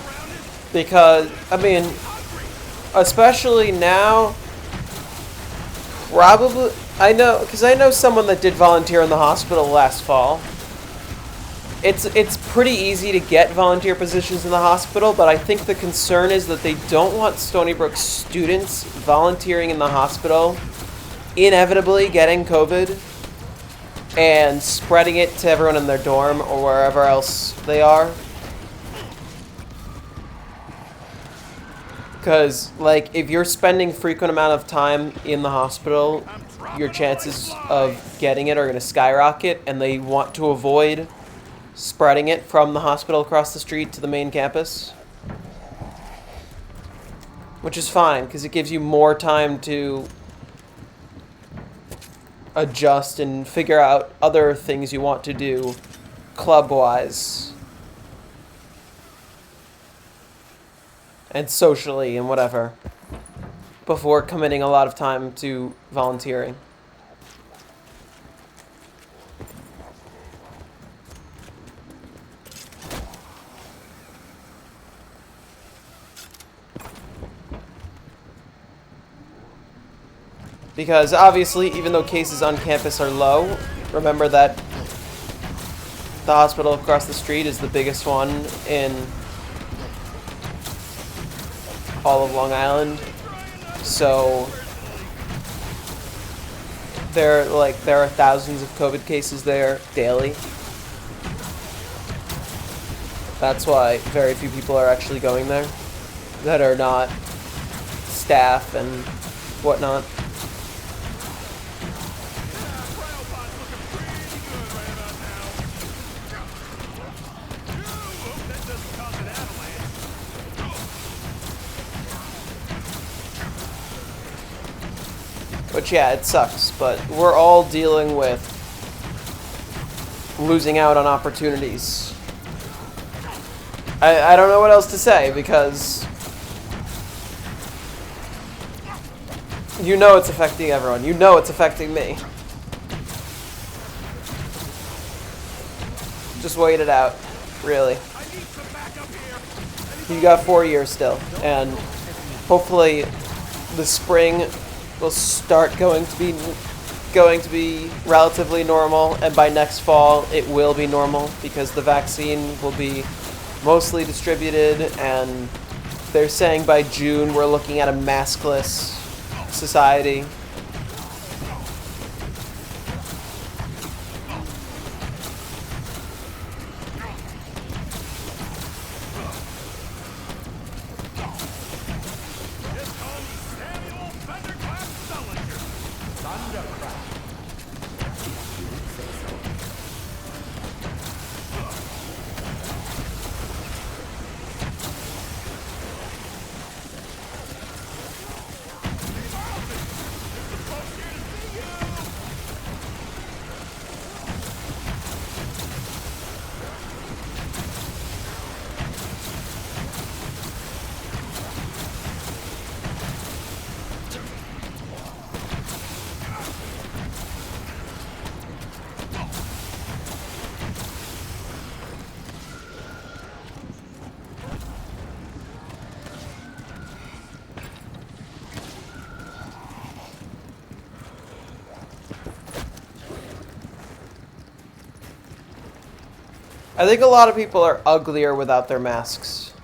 [SPEAKER 1] Because, I mean, especially now, probably, because I know someone that did volunteer in the hospital last fall. It's pretty easy to get volunteer positions in the hospital, but I think the concern is that they don't want Stony Brook students volunteering in the hospital, inevitably getting COVID, and spreading it to everyone in their dorm or wherever else they are. Because, like, if you're spending frequent amount of time in the hospital, your chances of getting it are going to skyrocket, and they want to avoid spreading it from the hospital across the street to the main campus. Which is fine, because it gives you more time to adjust and figure out other things you want to do club-wise. And socially and whatever. Before committing a lot of time to volunteering. Because obviously, even though cases on campus are low, remember that the hospital across the street is the biggest one in all of Long Island. So there are thousands of COVID cases there daily. That's why very few people are actually going there that are not staff and whatnot. Which, yeah, it sucks, but we're all dealing with losing out on opportunities. I don't know what else to say, because you know it's affecting everyone. You know it's affecting me. Just wait it out, really. You got 4 years still, and hopefully the spring will start going to be relatively normal, and by next fall it will be normal because the vaccine will be mostly distributed, and they're saying by June we're looking at a maskless society. I think a lot of people are uglier without their masks.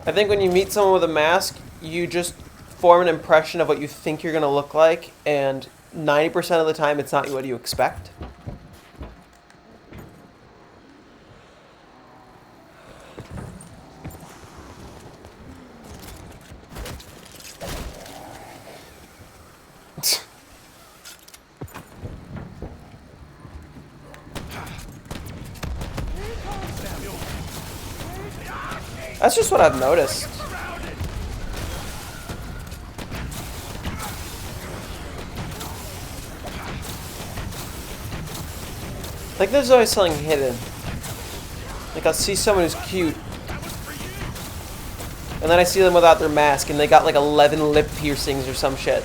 [SPEAKER 1] I think when you meet someone with a mask, you just form an impression of what you think you're going to look like, and 90% of the time it's not what you expect. That's just what I've noticed. Like, there's always something hidden. Like, I'll see someone who's cute, and then I see them without their mask, and they got like 11 lip piercings or some shit.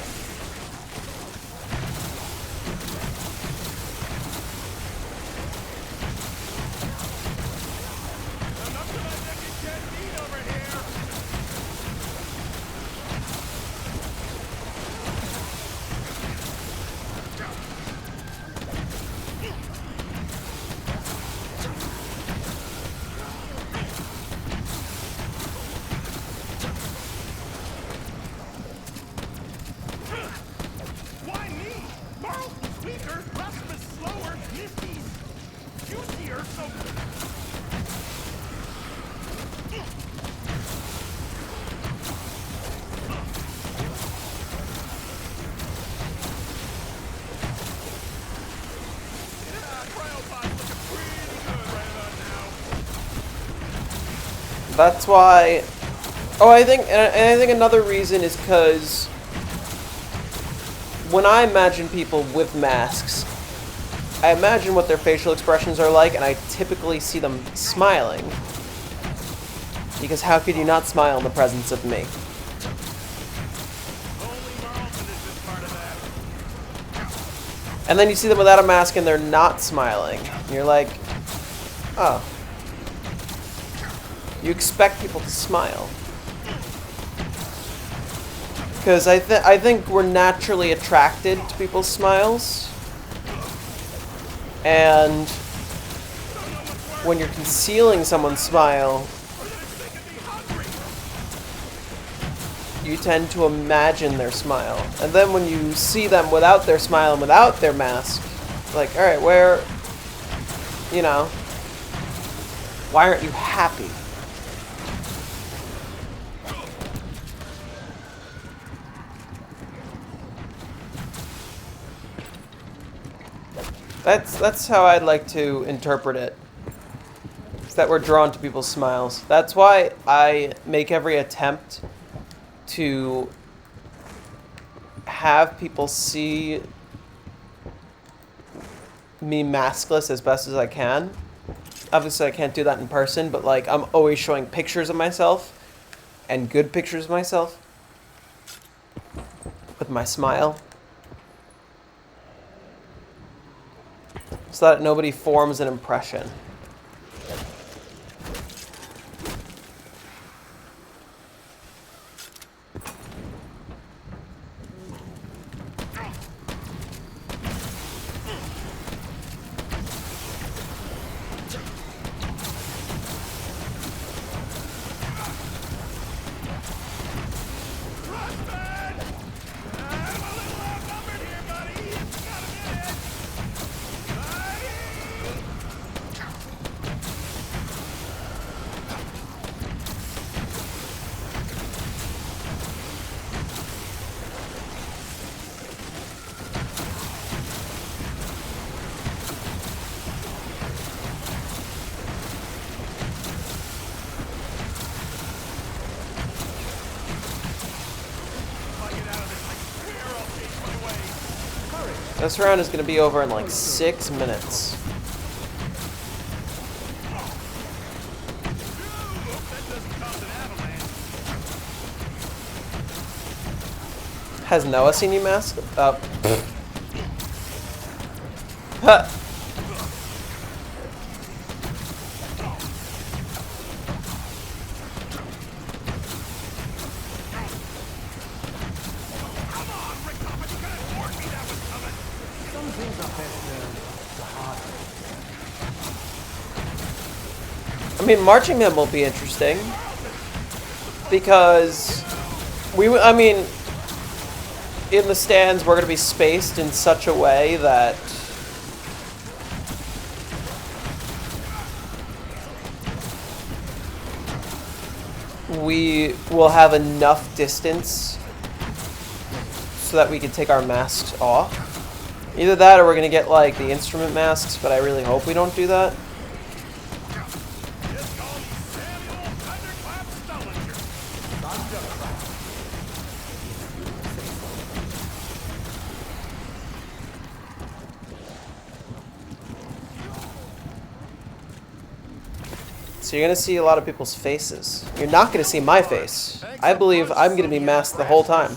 [SPEAKER 1] That's why. Oh, and I think another reason is because when I imagine people with masks, I imagine what their facial expressions are like, and I typically see them smiling. Because how could you not smile in the presence of me? And then you see them without a mask and they're not smiling. And you're like, oh. You expect people to smile. Because I think we're naturally attracted to people's smiles. And when you're concealing someone's smile, you tend to imagine their smile. And then when you see them without their smile and without their mask, like, alright, why aren't you happy? That's how I'd like to interpret it. It's that we're drawn to people's smiles. That's why I make every attempt to have people see me maskless as best as I can. Obviously I can't do that in person, but like I'm always showing pictures of myself and good pictures of myself with my smile so that nobody forms an impression. This round is going to be over in like 6 minutes. Has Noah seen you mask? Oh. Huh.
[SPEAKER 3] Some things are best the hard way.
[SPEAKER 1] I mean, marching them will be interesting because I mean, in the stands we're going to be spaced in such a way that we will have enough distance so that we can take our masks off. Either that or we're going to get like the instrument masks, but I really hope we don't do that. So you're going to see a lot of people's faces. You're not going to see my face. I believe I'm going to be masked the whole time.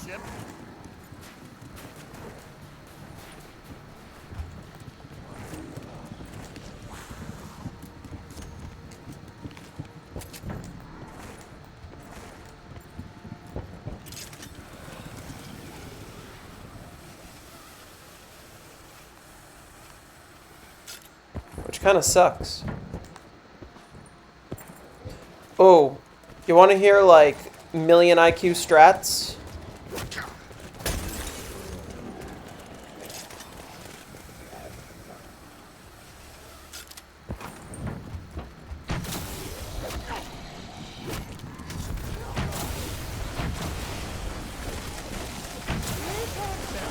[SPEAKER 1] Which kind of sucks. Oh, you want to hear like million IQ strats?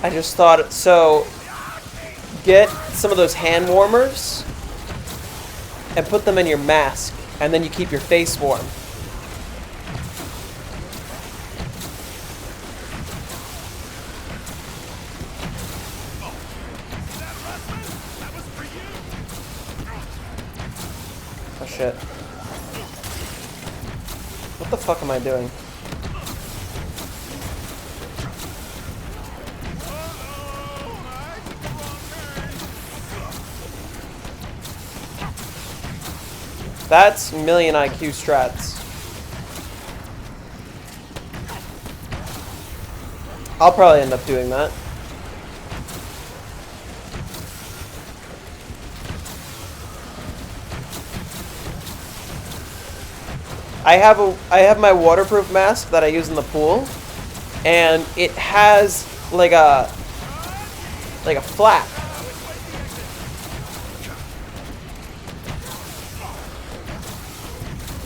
[SPEAKER 1] I just thought, so get some of those hand warmers and put them in your mask, and then you keep your face warm. shit. What the fuck am I doing? That's million IQ strats. I'll probably end up doing that. I have my waterproof mask that I use in the pool, and it has like a flap.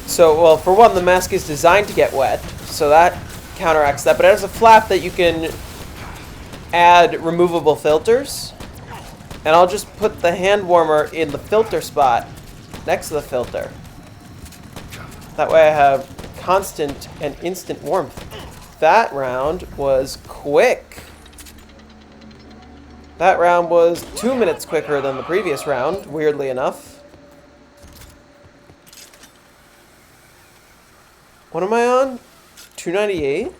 [SPEAKER 1] So, well, for one, the mask is designed to get wet, so that counteracts that, but it has a flap that you can add removable filters, and I'll just put the hand warmer in the filter spot next to the filter. That way I have constant and instant warmth. That round was quick. That round was 2 minutes quicker than the previous round, weirdly enough. What am I on? 298?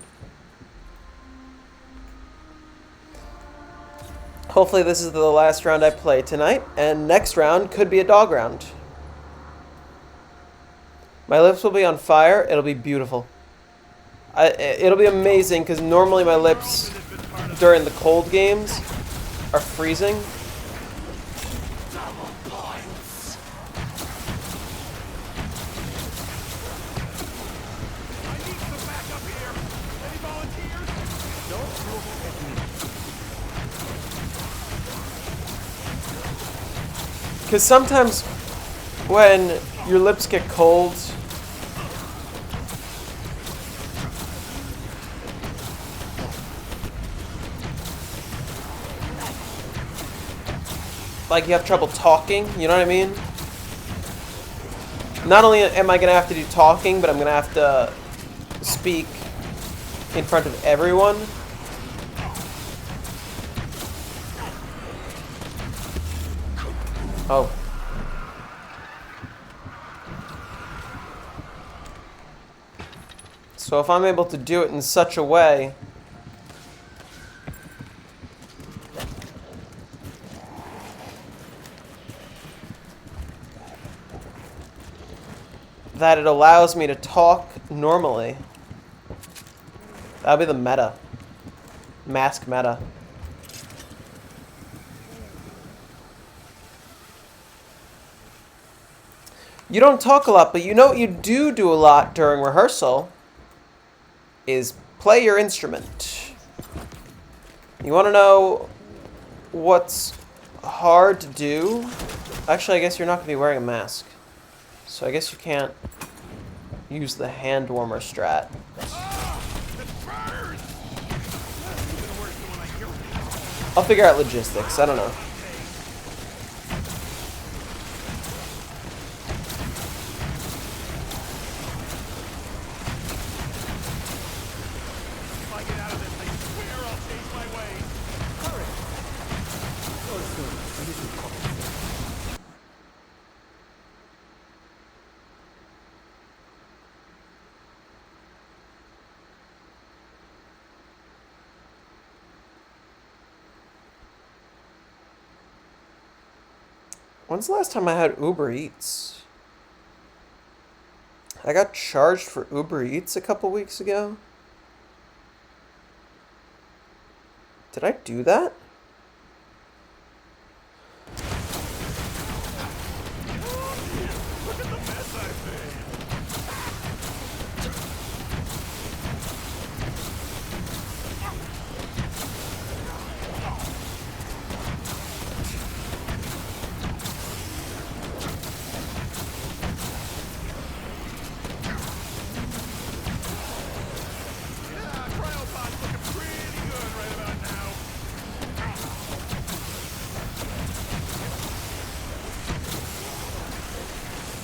[SPEAKER 1] Hopefully this is the last round I play tonight, and next round could be a dog round. My lips will be on fire. It'll be beautiful. It'll be amazing, because normally my lips during the cold games are freezing. Because sometimes when your lips get cold, like you have trouble talking, you know what I mean? Not only am I going to have to do talking, but I'm going to have to speak in front of everyone. Oh. So if I'm able to do it in such a way that it allows me to talk normally, that'll be the meta. Mask meta. You don't talk a lot, but you know what you do a lot during rehearsal is play your instrument. You want to know what's hard to do? Actually, I guess you're not going to be wearing a mask. So I guess you can't use the hand warmer strat. I'll figure out logistics. I don't know. When's the last time I had Uber Eats? I got charged for Uber Eats a couple weeks ago. Did I do that?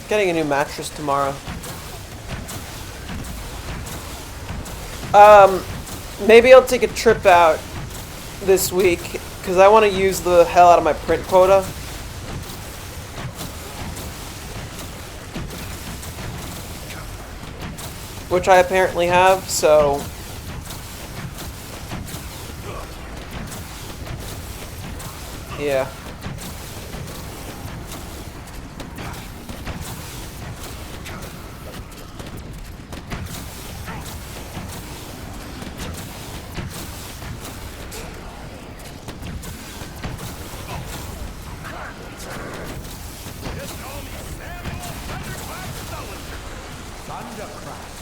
[SPEAKER 1] Getting a new mattress tomorrow. Maybe I'll take a trip out this week because I want to use the hell out of my print quota. which I apparently have, so yeah.
[SPEAKER 2] Just call me Samuel Thunderclap Sullinger.
[SPEAKER 3] Thundercraft.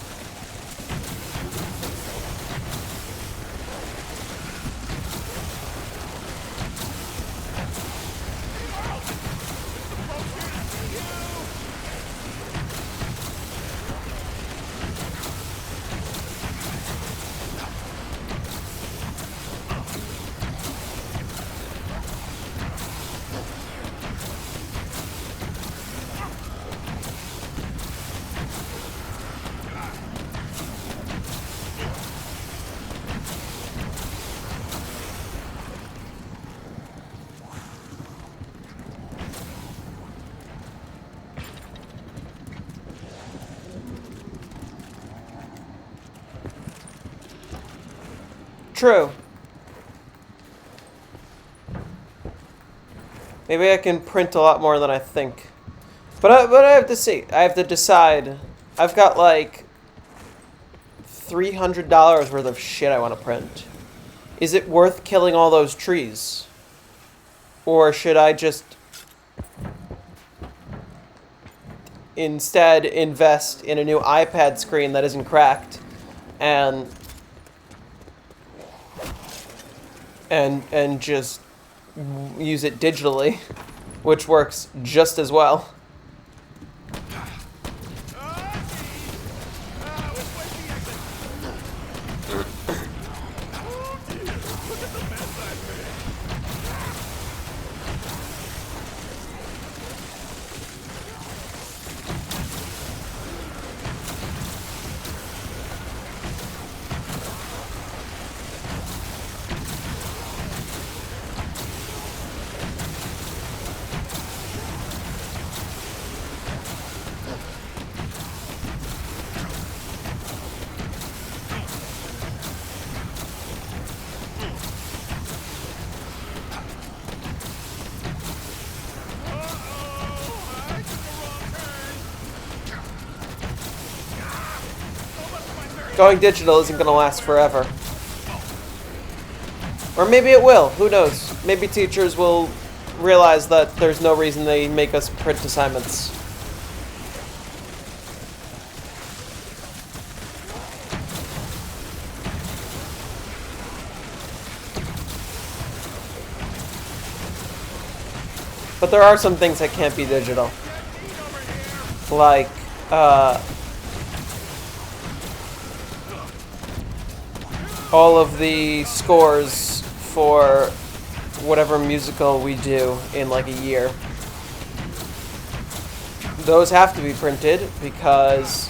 [SPEAKER 1] True. Maybe I can print a lot more than I think. But I have to see. I have to decide. I've got like $300 worth of shit I want to print. Is it worth killing all those trees? Or should I just instead invest in a new iPad screen that isn't cracked and just use it digitally, which works just as well. Going digital isn't going to last forever. Or maybe it will. Who knows? Maybe teachers will realize that there's no reason they make us print assignments. But there are some things that can't be digital. Like, all of the scores for whatever musical we do in like a year. Those have to be printed because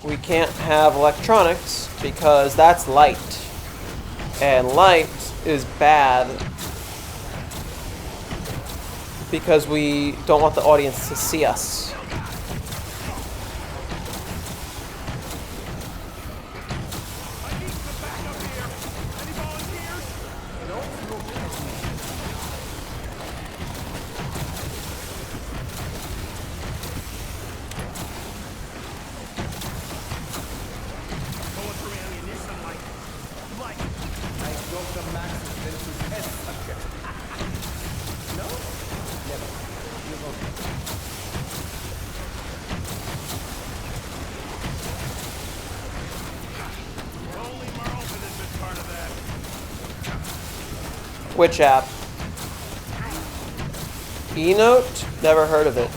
[SPEAKER 1] we can't have electronics because that's light. And light is bad because we don't want the audience to see us. Which app? eNote? Never heard of it.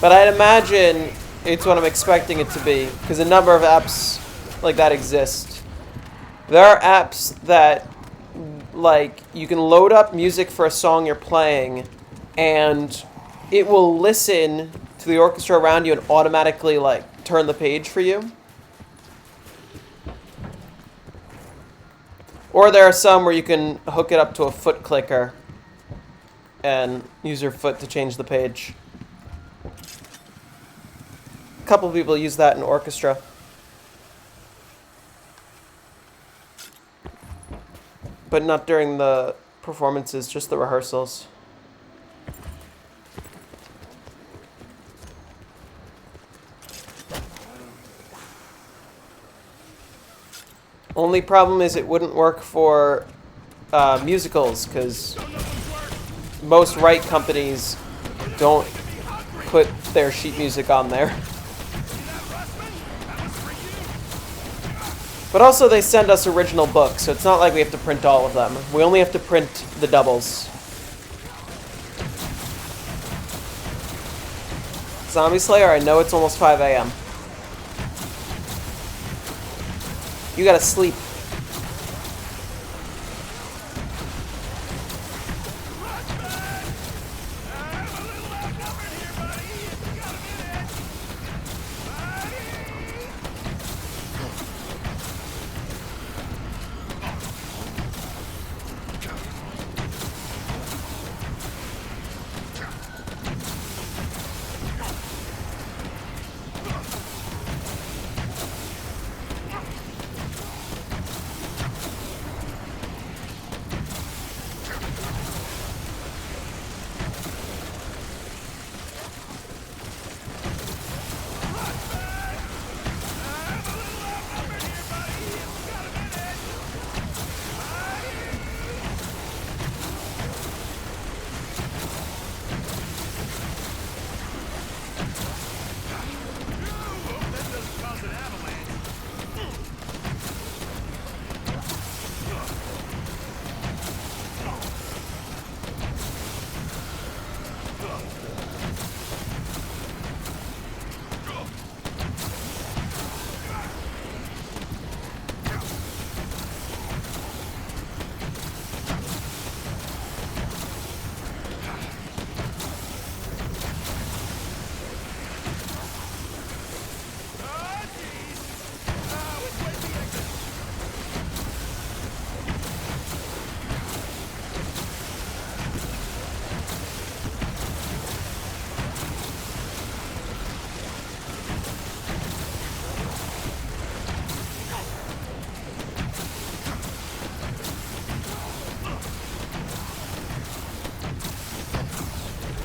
[SPEAKER 1] But I'd imagine it's what I'm expecting it to be, because a number of apps like that exist. There are apps that, like, you can load up music for a song you're playing, and it will listen to the orchestra around you and automatically, like, turn the page for you. Or there are some where you can hook it up to a foot clicker and use your foot to change the page. A couple people use that in orchestra. But not during the performances, just the rehearsals. Only problem is it wouldn't work for musicals, because most right companies don't put their sheet music on there. But also they send us original books, so it's not like we have to print all of them. We only have to print the doubles. Zombie Slayer, I know it's almost 5 a.m. You gotta sleep.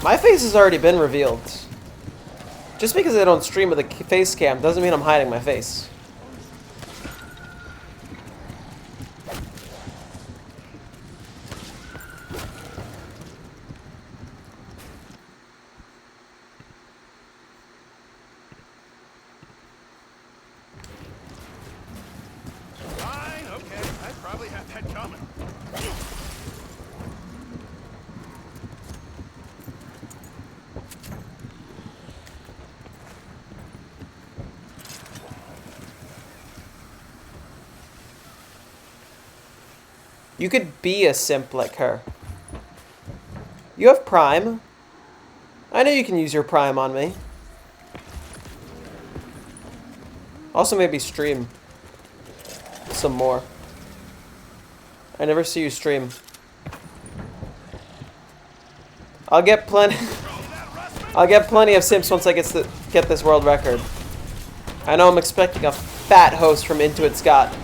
[SPEAKER 1] My face has already been revealed. Just because I don't stream with a face cam doesn't mean I'm hiding my face.
[SPEAKER 2] Fine, okay. I probably had that coming.
[SPEAKER 1] You could be a simp like her. You have Prime. I know you can use your Prime on me. Also maybe stream some more. I never see you stream. I'll get plenty of simps once I get this world record. I know I'm expecting a fat host from Intuit Scott.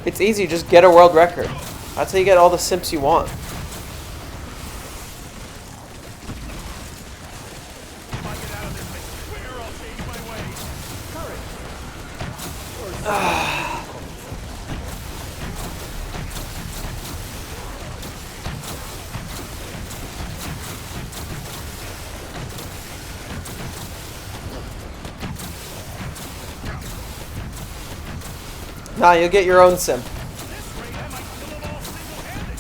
[SPEAKER 1] It's easy, just get a world record. That's how you get all the simps you want.
[SPEAKER 2] If I get out of this thing quicker, I'll change my ways.
[SPEAKER 1] Nah, you'll get your own simp.
[SPEAKER 2] At this rate, I might kill them all single-handed.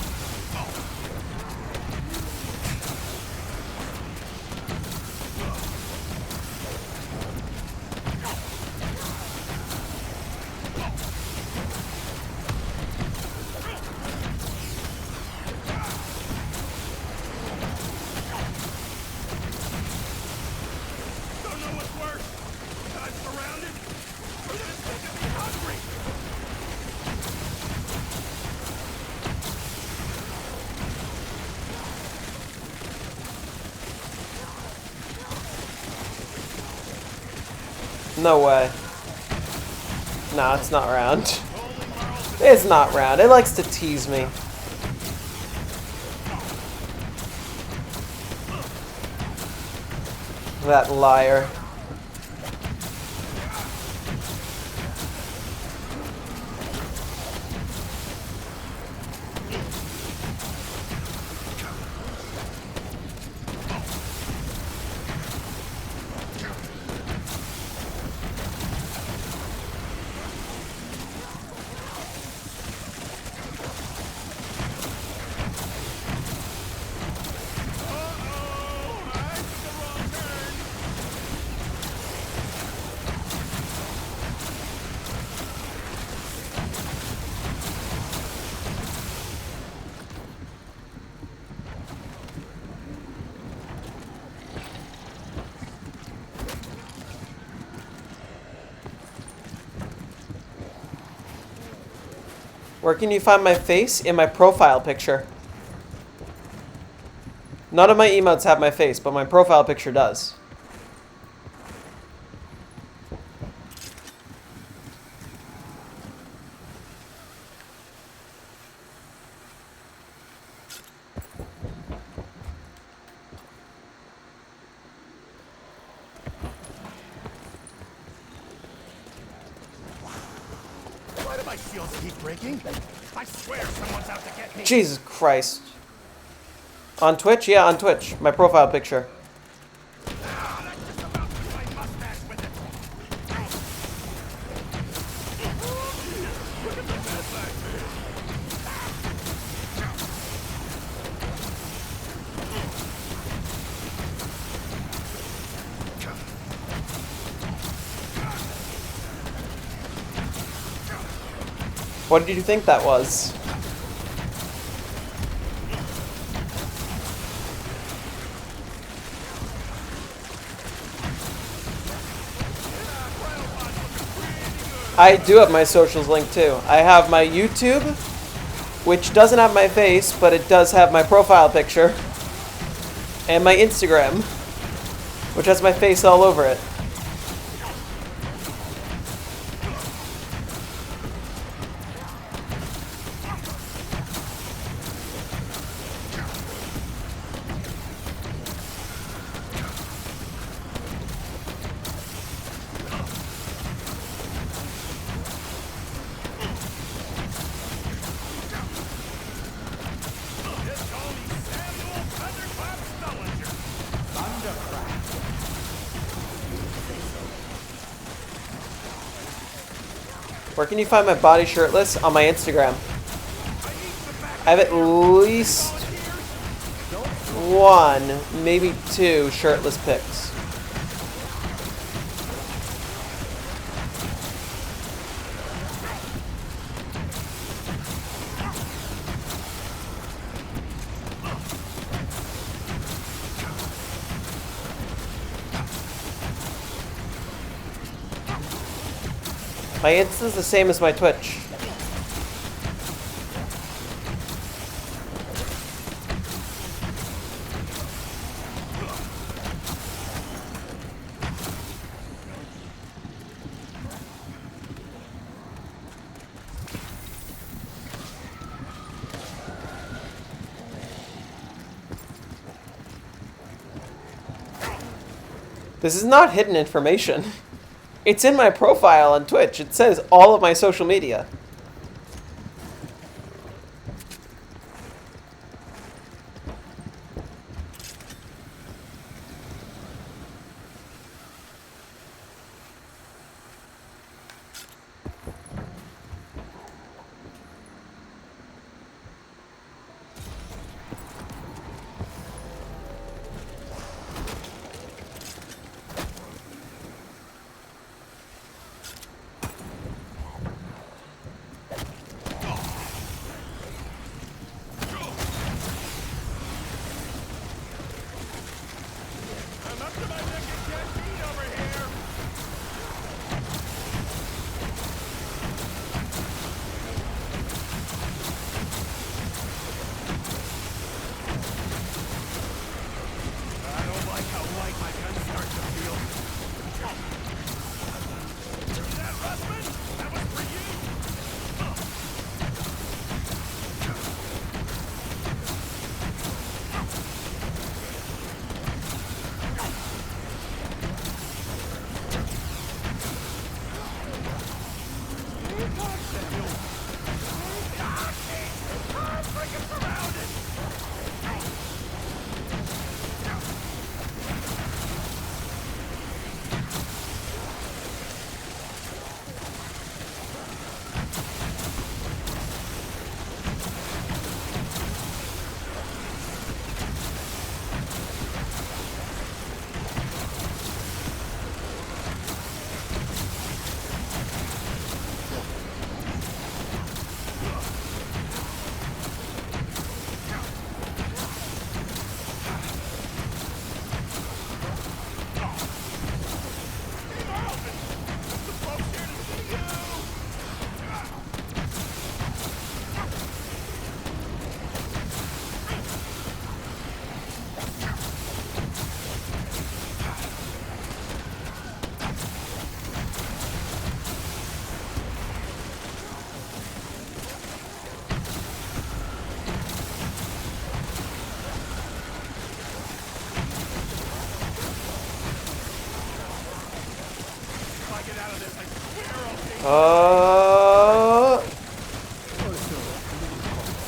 [SPEAKER 1] No way. Nah, it's not round. It's not round. It likes to tease me. That liar. Where can you find my face? In my profile picture. None of my emotes have my face, but my profile picture does.
[SPEAKER 2] Why do my shields keep breaking? I swear someone's out to get me.
[SPEAKER 1] Jesus Christ. On Twitch? Yeah, on Twitch. My profile picture.
[SPEAKER 2] Ah, that's just about to my mustache with it. Look at the mess I
[SPEAKER 1] What did you think that was? I do have my socials linked too. I have my YouTube, which doesn't have my face, but it does have my profile picture. And my Instagram, which has my face all over it. Where can you find my body shirtless? On my Instagram. I have at least one, maybe two shirtless pics. My Insta's the same as my Twitch. This is not hidden information. It's in my profile on Twitch. It says all of my social media. Uh.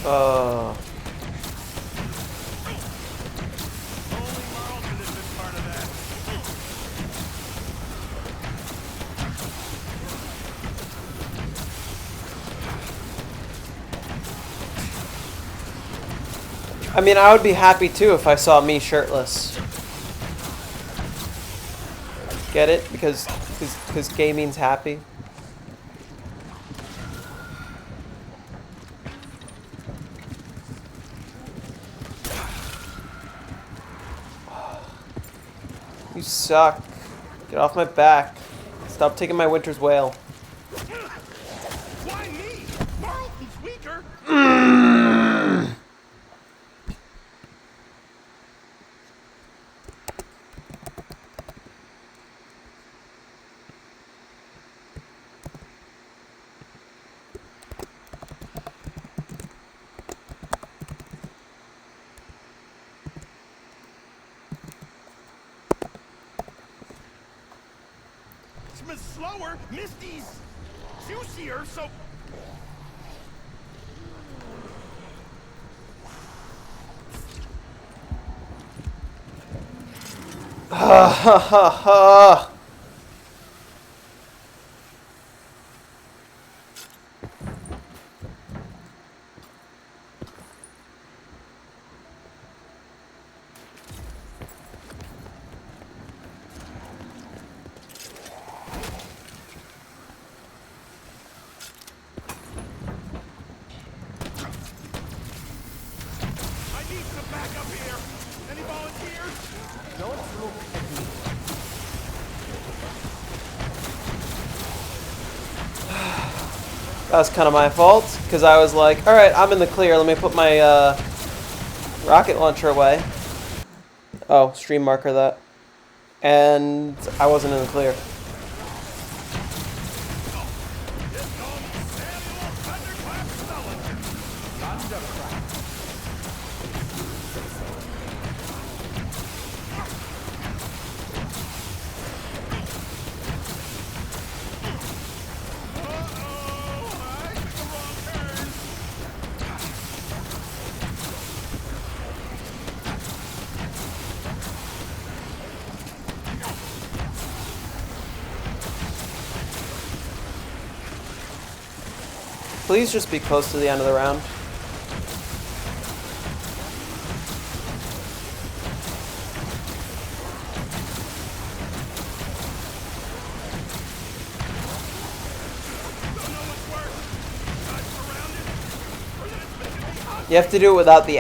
[SPEAKER 1] Uh. I mean, I would be happy too if I saw me shirtless. Get it? Because gay means happy. You suck. Get off my back. Stop taking my winter's whale.
[SPEAKER 2] Why me? Marlton's weaker. Miss slower, Misty's juicier, so.
[SPEAKER 1] Ha ha ha ha.
[SPEAKER 2] I need some backup here. Any volunteers?
[SPEAKER 3] Don't look at me.
[SPEAKER 1] That was kind of my fault, because I was like, alright, I'm in the clear, let me put my rocket launcher away. Oh, stream marker that. And I wasn't in the clear. Please just be close to the end of the round. You have to do it without the @.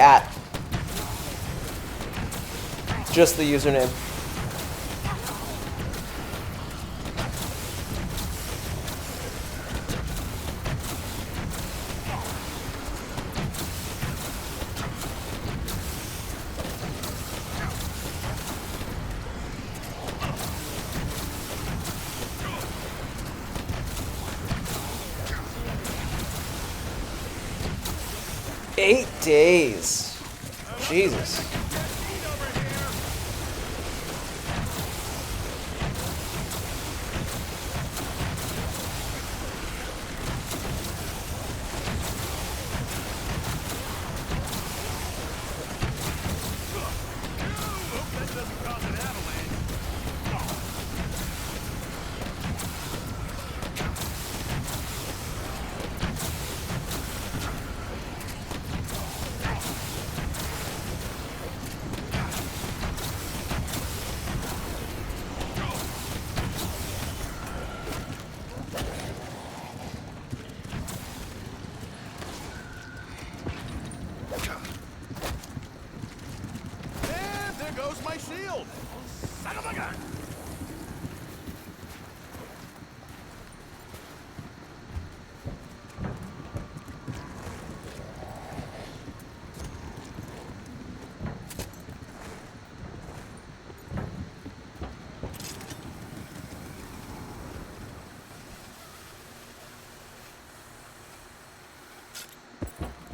[SPEAKER 1] Just the username. Eight days. Jesus.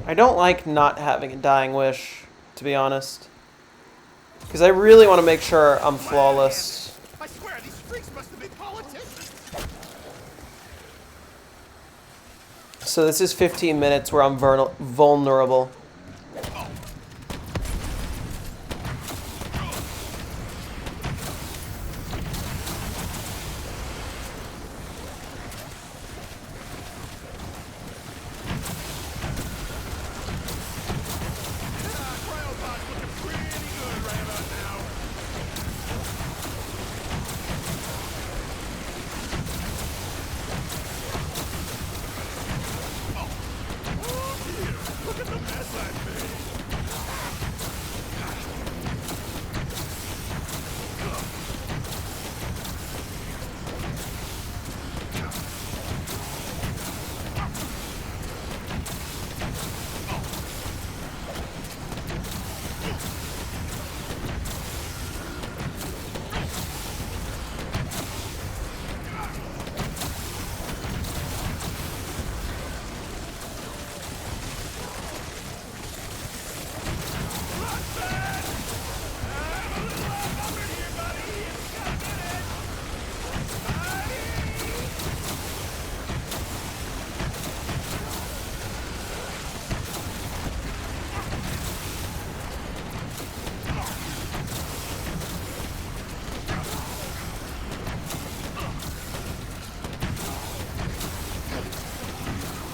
[SPEAKER 1] I don't like not having a dying wish, to be honest. Because I really want to make sure I'm flawless.
[SPEAKER 2] I swear, these freaks must have been politicians.
[SPEAKER 1] So this is 15 minutes where I'm vulnerable.
[SPEAKER 2] Cryopod's looking pretty good right about now. Oh dear, look at the mess I've made.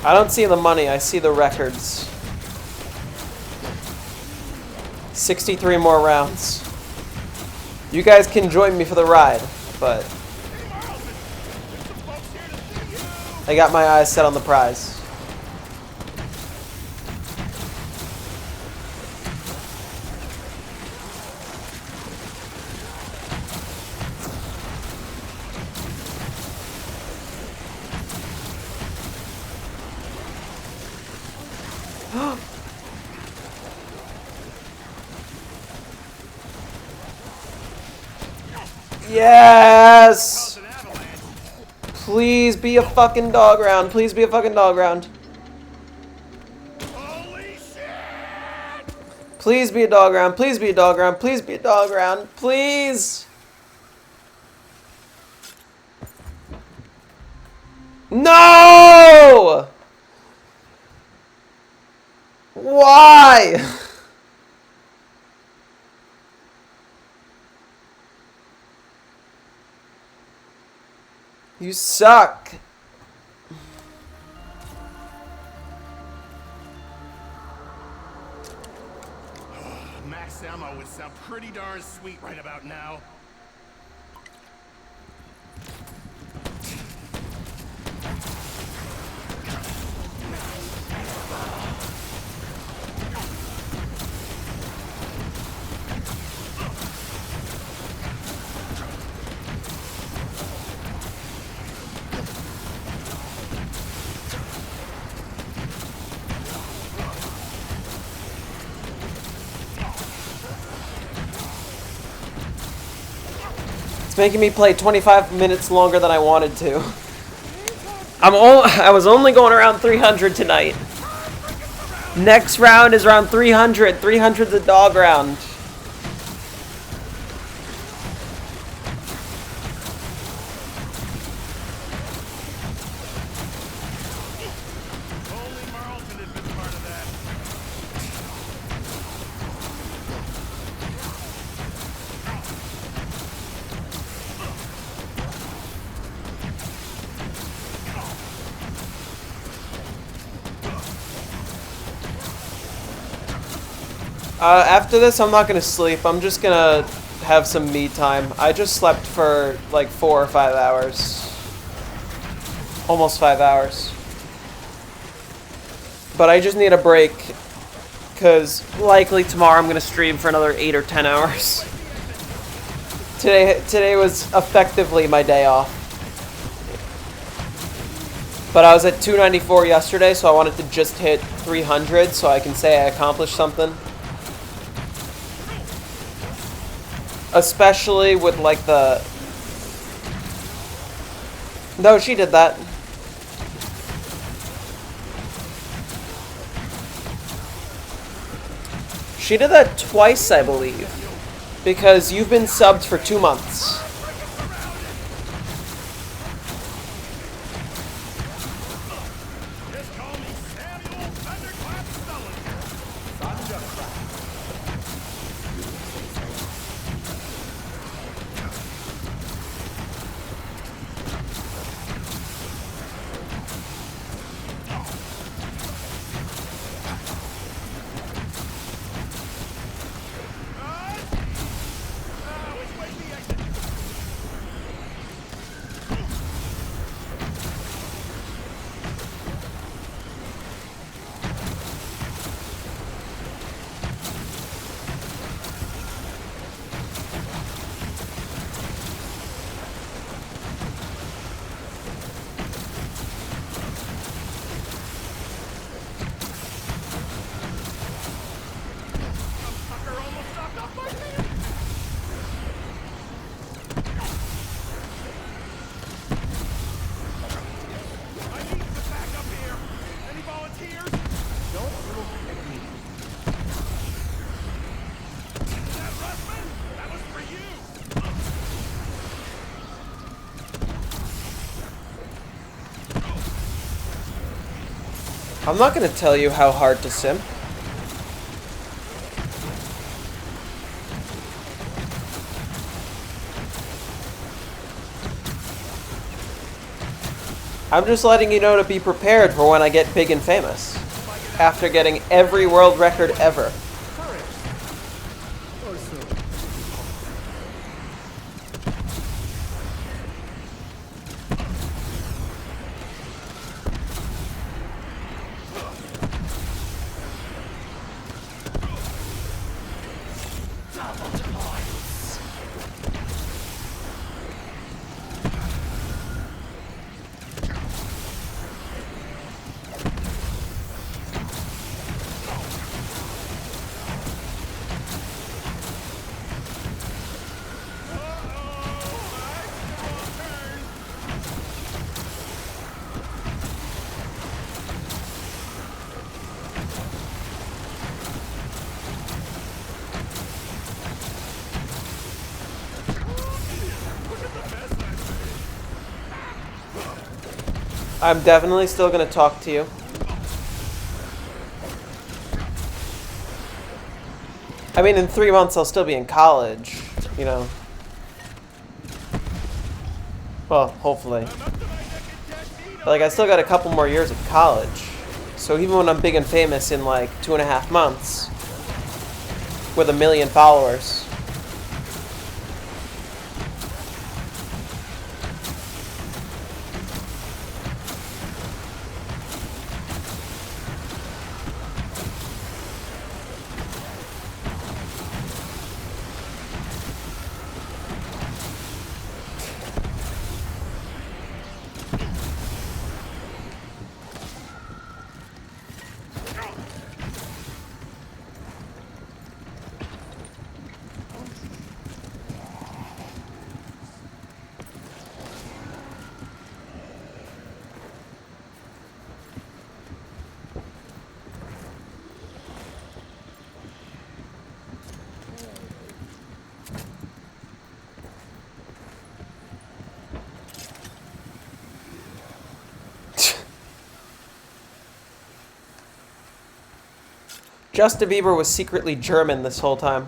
[SPEAKER 1] I don't see the money, I see the records. 63 more rounds. You guys can join me for the ride, but I got my eyes set on the prize. Yes!
[SPEAKER 2] An avalanche.
[SPEAKER 1] Please be a fucking dog round. Please be a fucking dog round.
[SPEAKER 2] Holy shit!
[SPEAKER 1] Please be a dog round. Please be a dog round. Please be a dog round. Please. No! Why? You suck.
[SPEAKER 2] Max ammo would sound pretty darn sweet right about now.
[SPEAKER 1] It's making me play 25 minutes longer than I wanted to. I was only going around 300 tonight. Next round is around 300. 300's a dog round.
[SPEAKER 2] Only Marlton had been part of that.
[SPEAKER 1] After this, I'm not gonna sleep. I'm just gonna have some me time. I just slept for like 4 or 5 hours. Almost 5 hours. But I just need a break, because likely tomorrow I'm gonna stream for another 8 or 10 hours. Today was effectively my day off. But I was at 294 yesterday, so I wanted to just hit 300 so I can say I accomplished something. Especially with like the... No, she did that. She did that twice, I believe. Because you've been subbed for 2 months.
[SPEAKER 2] Just call me Samuel Thunderclap Sullivan. Which way's the exit? Fucker almost knocked off my hand. I need some backup here. Any volunteers?
[SPEAKER 3] Don't look at me.
[SPEAKER 2] Is that Russman? That was for you.
[SPEAKER 1] I'm not gonna tell you how hard to sim. I'm just letting you know to be prepared for when I get big and famous. After getting every world record ever.
[SPEAKER 3] Courage. Or so.
[SPEAKER 1] I'm definitely still gonna talk to you. I mean, in 3 months I'll still be in college, you know. Well, hopefully. But, like, I still got a couple more years of college. So even when I'm big and famous in, like, 2.5 months, with 1 million followers, Justin Bieber was secretly German this whole time.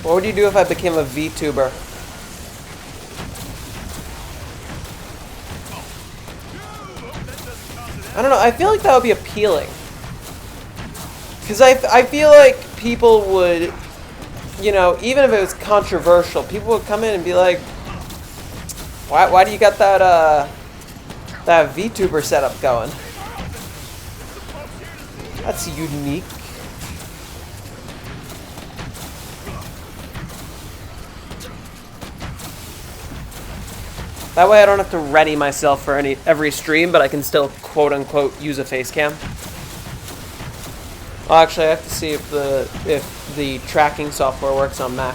[SPEAKER 1] What would you do if I became a VTuber? I don't know. I feel like that would be appealing. Because I feel like people would, you know, even if it was controversial, people would come in and be like, why do you got that VTuber setup going? That's unique. That way I don't have to ready myself for every stream, but I can still quote unquote use a face cam. Oh, actually I have to see if the tracking software works on Mac.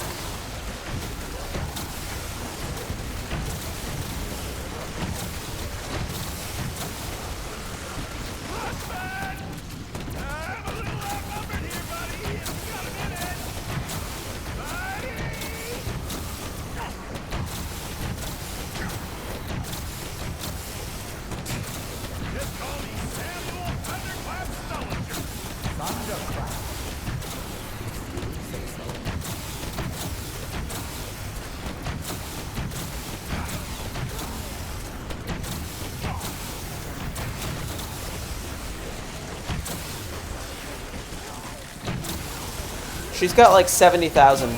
[SPEAKER 1] She's got like 70,000.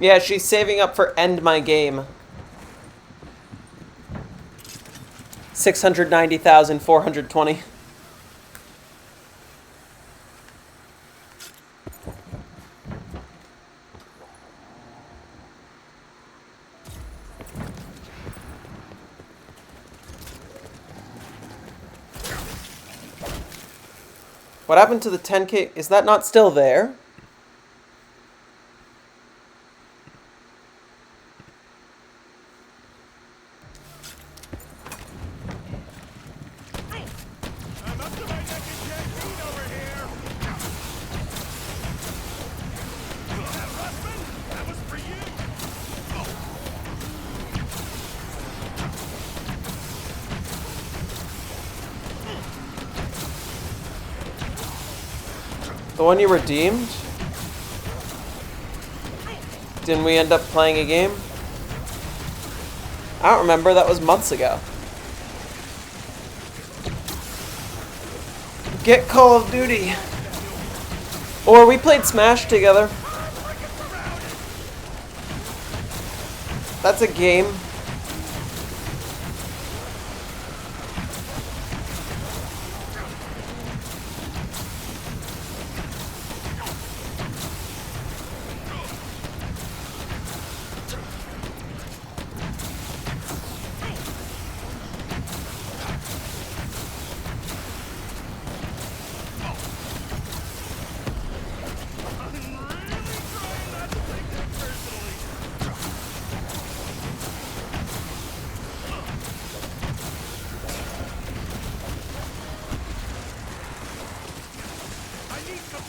[SPEAKER 1] Yeah, she's saving up for End My Game. 690,420. What happened to the 10K? Is that not still there?
[SPEAKER 2] I'm up to my neck in caffeine over here. See that, Russman? That was for you.
[SPEAKER 1] The one you redeemed? Didn't we end up playing a game? I don't remember, that was months ago. Get Call of Duty. Or we played Smash together. That's a game.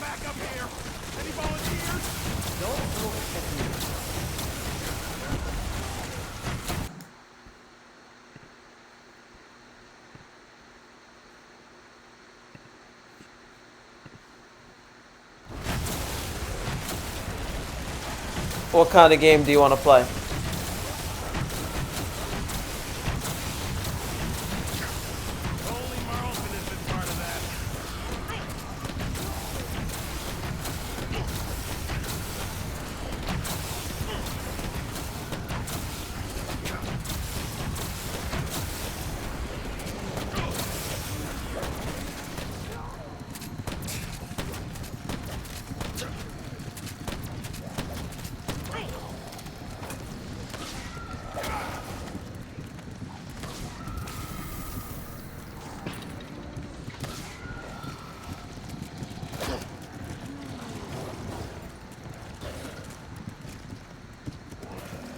[SPEAKER 1] Back up here. Any volunteers?
[SPEAKER 3] Don't look at me.
[SPEAKER 1] What kind of game do you want to play?
[SPEAKER 2] Only Marlton has been part of that.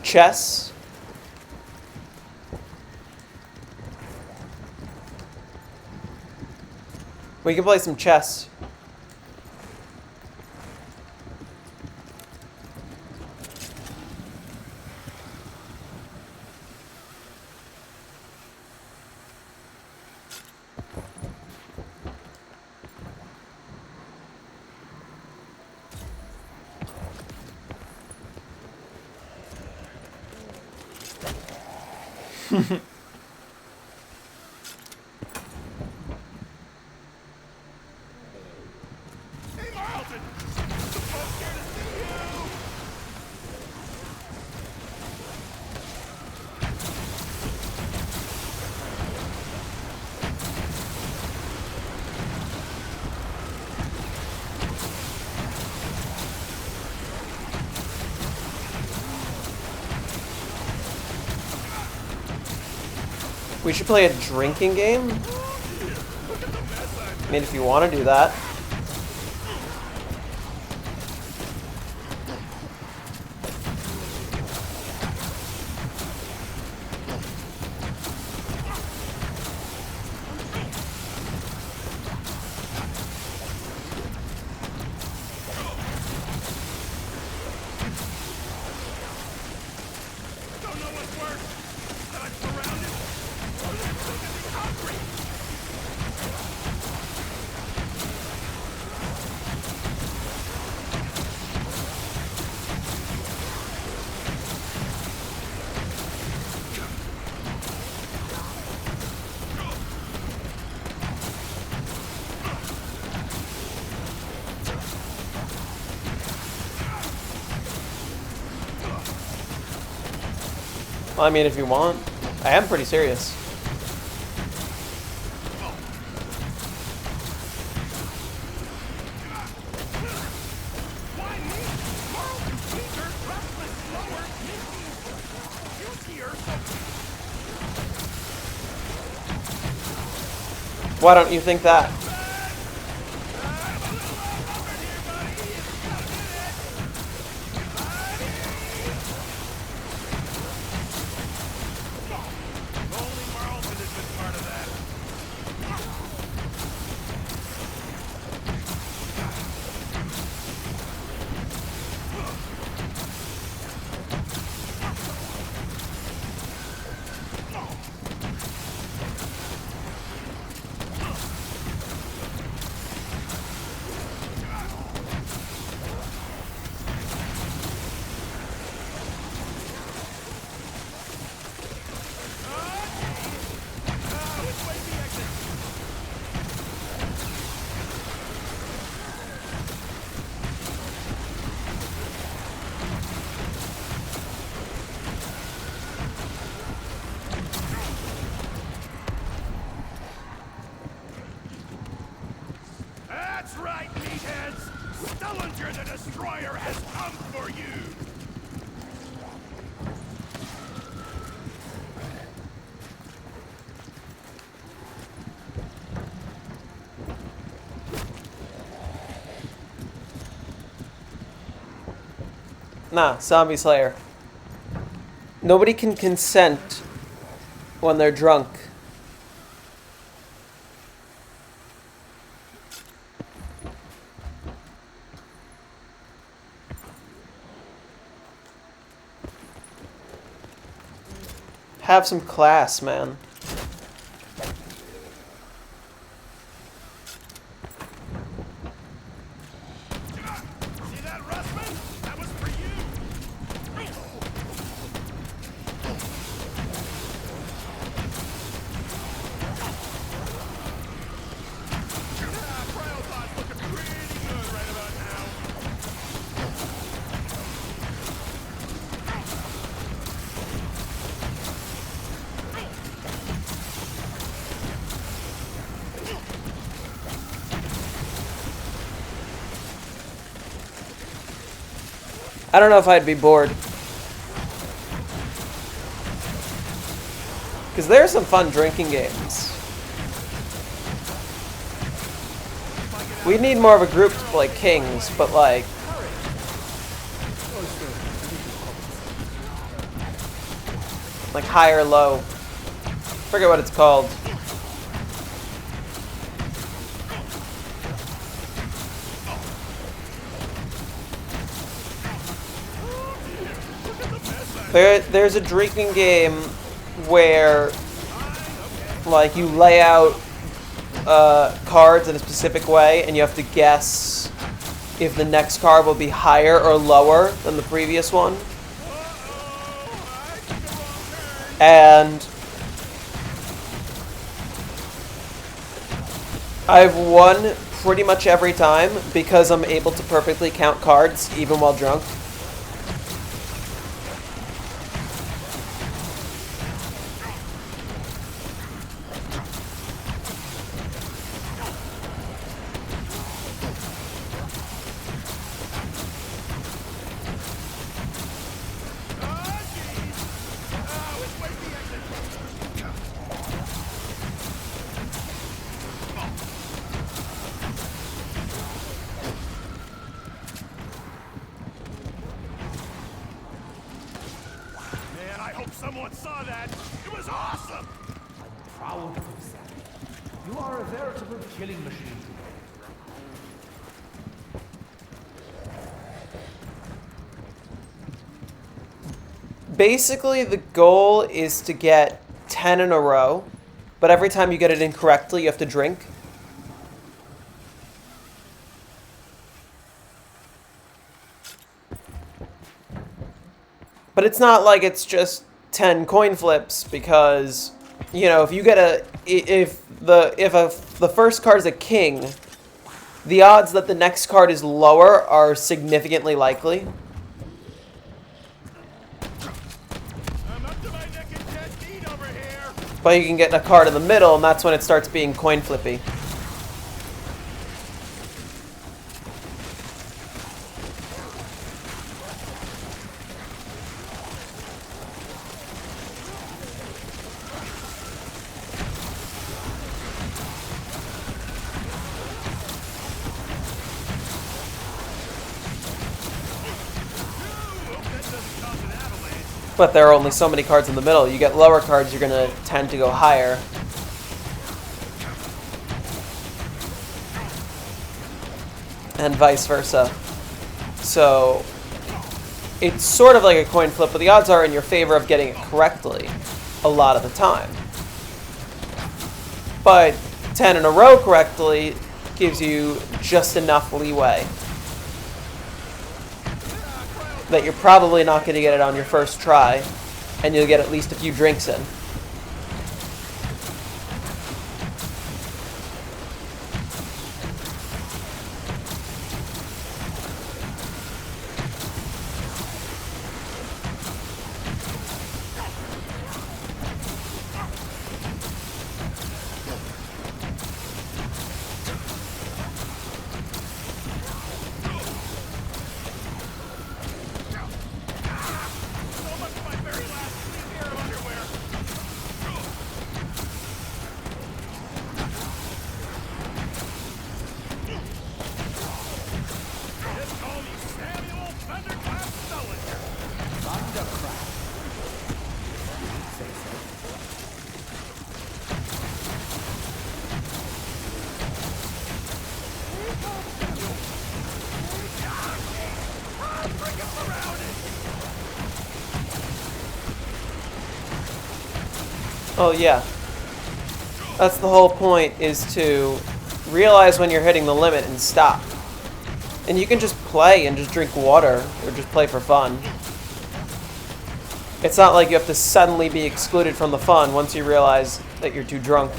[SPEAKER 1] Chess? We can play some chess.
[SPEAKER 2] Hey, Marlton! The folks here to see you!
[SPEAKER 1] We should play a drinking game? I mean, if you want to do that.
[SPEAKER 2] Don't know what's worse. That I'm surrounded, or that I'm getting hungry.
[SPEAKER 1] Well, I mean, if you want. I am pretty serious.
[SPEAKER 2] Why me? Marlton's weaker, restless, slower, guiltier, so
[SPEAKER 1] Why don't you think that?
[SPEAKER 2] only Marlton has been part of that. Which way's the exit? That's right, meatheads! Stullinger the Destroyer has come for you!
[SPEAKER 1] Nah, Zombie Slayer. Nobody can consent when they're drunk. Have some class, man.
[SPEAKER 2] See that, Russman? That was for you! Cryopod's looking pretty good right about now.
[SPEAKER 1] I don't know if I'd be bored. Because there are some fun drinking games. We need more of a group to play Kings, but like... like high or low. Forget what it's called. There's a drinking game where, like, you lay out cards in a specific way, and you have to guess if the next card will be higher or lower than the previous one. And I've won pretty much every time because I'm able to perfectly count cards even while drunk.
[SPEAKER 2] Man, I hope someone saw that. It was awesome.
[SPEAKER 3] I'm proud of you, Sammy. You are a veritable killing machine today.
[SPEAKER 1] Basically, the goal is to get 10 in a row, but every time you get it incorrectly, you have to drink. But it's not like it's just 10 coin flips, because, you know, if you get the first card is a king, the odds that the next card is lower are significantly likely.
[SPEAKER 2] I'm up to my neck in dead meat over here.
[SPEAKER 1] But you can get a card in the middle, and that's when it starts being coin flippy. But there are only so many cards in the middle. You get lower cards, you're going to tend to go higher. And vice versa. So it's sort of like a coin flip, but the odds are in your favor of getting it correctly a lot of the time. But 10 in a row correctly gives you just enough leeway that you're probably not going to get it on your first try, and you'll get at least a few drinks in. Oh yeah. That's the whole point, is to realize when you're hitting the limit and stop. And you can just play and just drink water, or just play for fun. It's not like you have to suddenly be excluded from the fun once you realize that you're too drunk.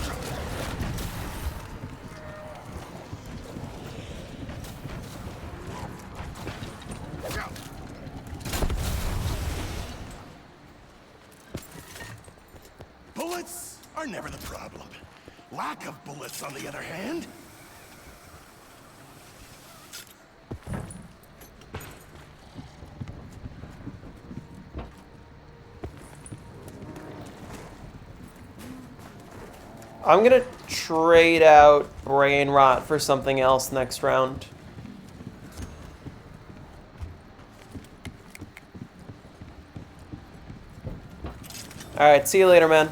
[SPEAKER 2] Bullets are never the problem. Lack of bullets, on the other hand.
[SPEAKER 1] I'm gonna trade out Brain Rot for something else next round. Alright, see you later, man.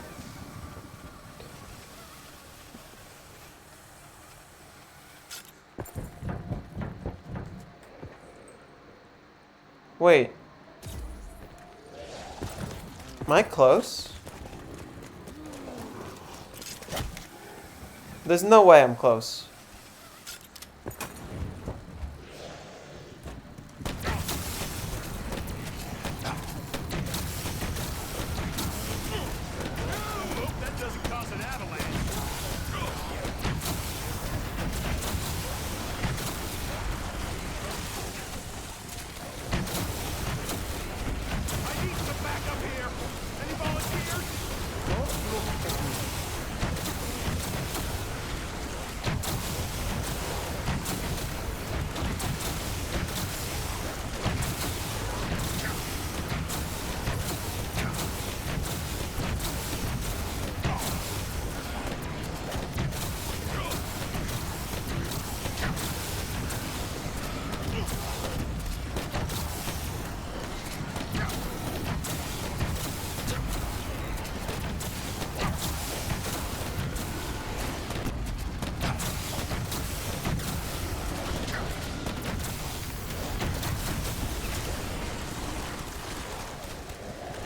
[SPEAKER 1] Wait. I close? There's no way I'm close.
[SPEAKER 2] Hope that doesn't cause an avalanche. I need some backup here. Any volunteers?
[SPEAKER 3] Don't look at me.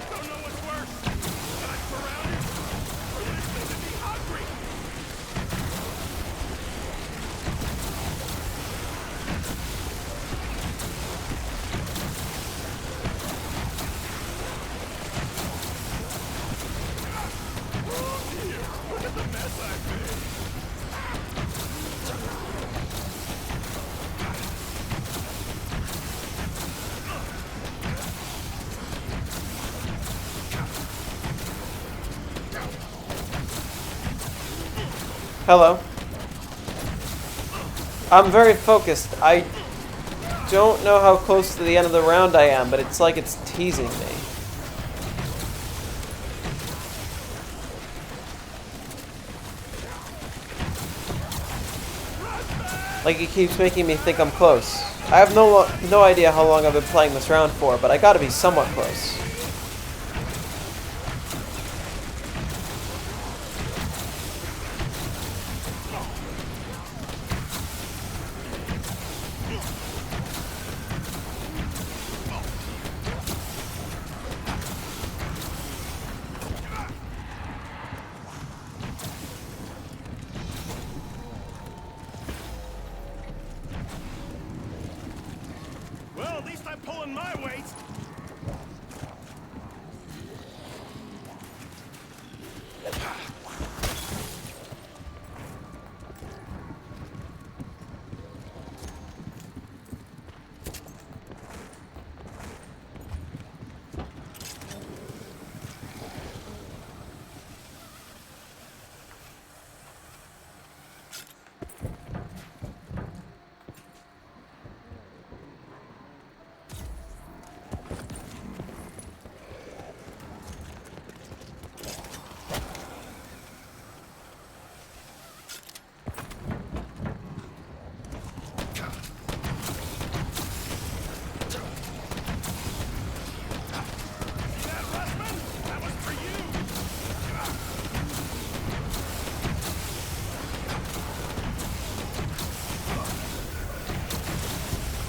[SPEAKER 2] Don't know what's worse. That I'm surrounded, or this thing to be hungry. Oh dear, look at the mess I've made.
[SPEAKER 1] Hello. I'm very focused. I don't know how close to the end of the round I am, but it's like it's teasing me. Like it keeps making me think I'm close. I have no idea how long I've been playing this round for, but I gotta be somewhat close.
[SPEAKER 2] Well, at least I'm pulling my weight. That Russman? That was for you.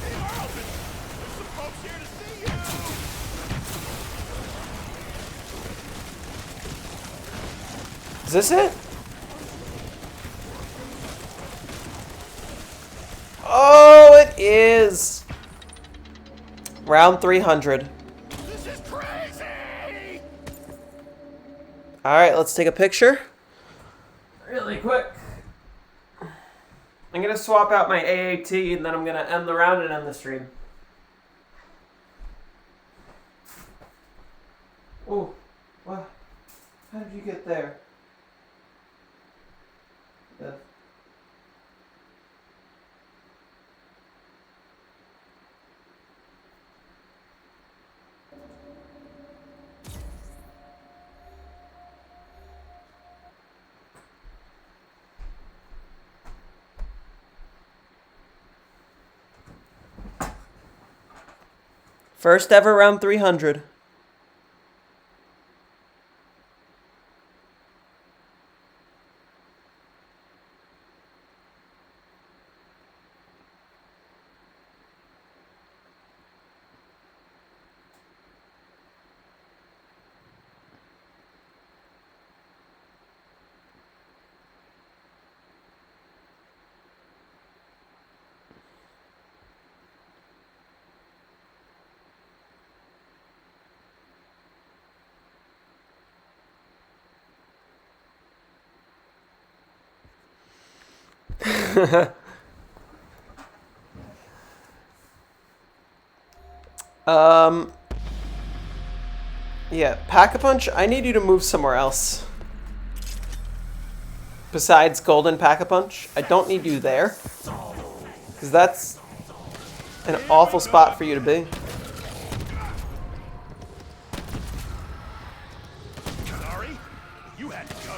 [SPEAKER 2] Hey, Marlton, there's some folks here to see you.
[SPEAKER 1] Is this it? Oh, it is! Round 300.
[SPEAKER 2] This is crazy!
[SPEAKER 1] Alright, let's take a picture. Really quick. I'm gonna swap out my AAT and then I'm gonna end the round and end the stream. Oh, what? How did you get there? Yeah. First ever round 300. um, yeah, Pack-a-Punch, I need you to move somewhere else. Besides Golden Pack-a-Punch, I don't need you there. Because that's an awful spot for you to be.
[SPEAKER 2] Sorry? You had to go.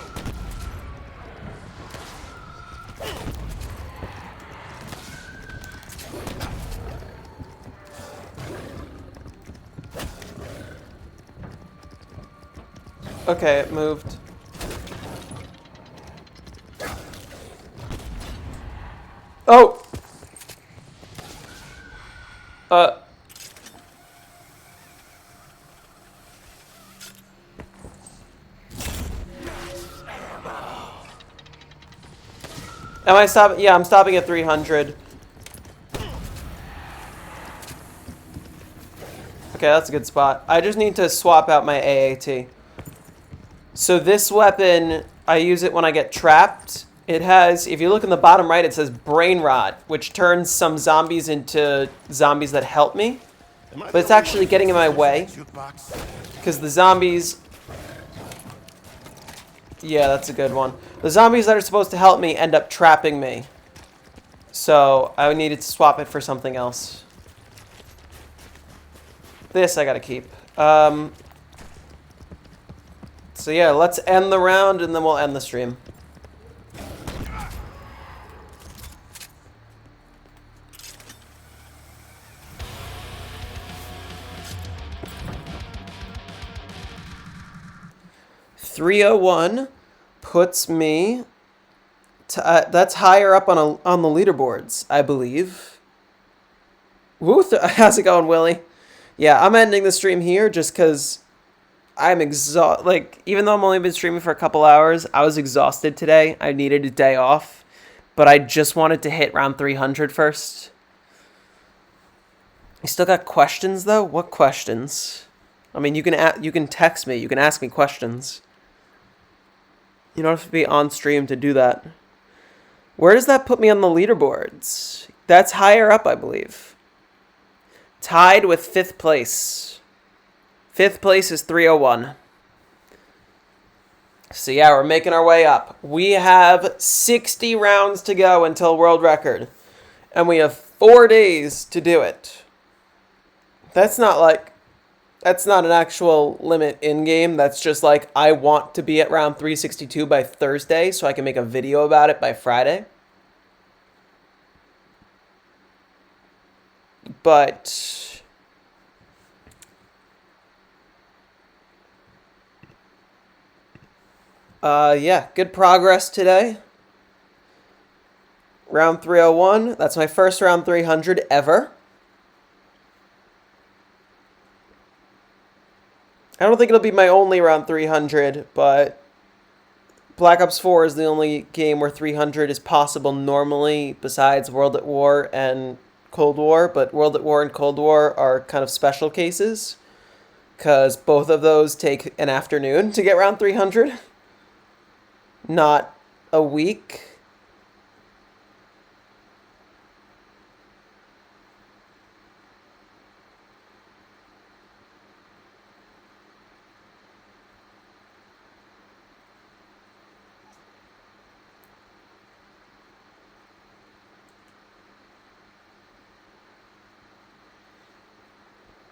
[SPEAKER 1] Okay, it moved. Oh! Uh... Am I stopping? Yeah, I'm stopping at 300. Okay, that's a good spot. I just need to swap out my AAT. So this weapon, I use it when I get trapped. It has, if you look in the bottom right, it says Brain Rot, which turns some zombies into zombies that help me. But it's actually getting in my way. Because the zombies... Yeah, that's a good one. The zombies that are supposed to help me end up trapping me. So I needed to swap it for something else. This I gotta keep. So yeah, let's end the round and then we'll end the stream. .301 puts me that's higher up on the leaderboards, I believe. Woo! How's it going, Willie? Yeah, I'm ending the stream here just because I'm exhausted. Like, even though I've only been streaming for a couple hours, I was exhausted today. I needed a day off, but I just wanted to hit round 300 first. You still got questions though? What questions? I mean, you can text me. You can ask me questions. You don't have to be on stream to do that. Where does that put me on the leaderboards? That's higher up, I believe. Tied with 5th place. 5th place is 301. So yeah, we're making our way up. We have 60 rounds to go until world record. And we have 4 days to do it. That's not an actual limit in-game. That's just like, I want to be at round 362 by Thursday so I can make a video about it by Friday. But... yeah, good progress today. Round 301. That's my first round 300 ever. I don't think it'll be my only round 300, but Black Ops 4 is the only game where 300 is possible normally besides World at War and Cold War, but World at War and Cold War are kind of special cases because both of those take an afternoon to get round 300, not a week.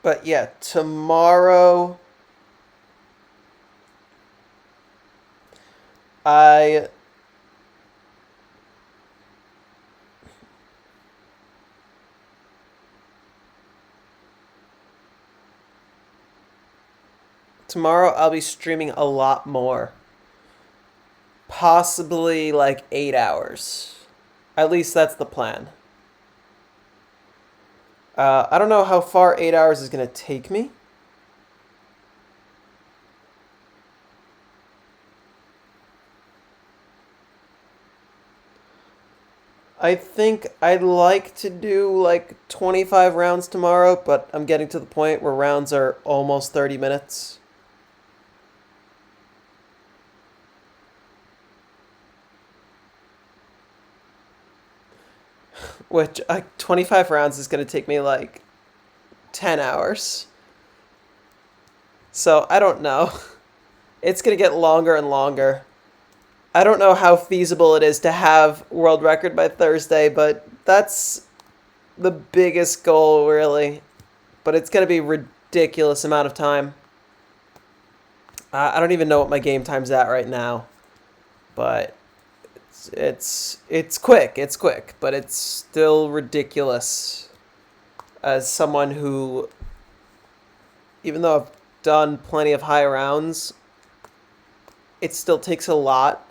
[SPEAKER 1] But yeah, tomorrow I tomorrow I'll be streaming a lot more. Possibly like 8 hours. At least that's the plan. I don't know how far 8 hours is going to take me. I think I'd like to do like 25 rounds tomorrow, but I'm getting to the point where rounds are almost 30 minutes. which 25 rounds is going to take me like 10 hours. So I don't know. It's going to get longer and longer. I don't know how feasible it is to have world record by Thursday, but that's the biggest goal, really. But it's going to be ridiculous amount of time. I don't even know what my game time's at right now, but it's quick. It's quick, but it's still ridiculous. As someone who, even though I've done plenty of high rounds, it still takes a lot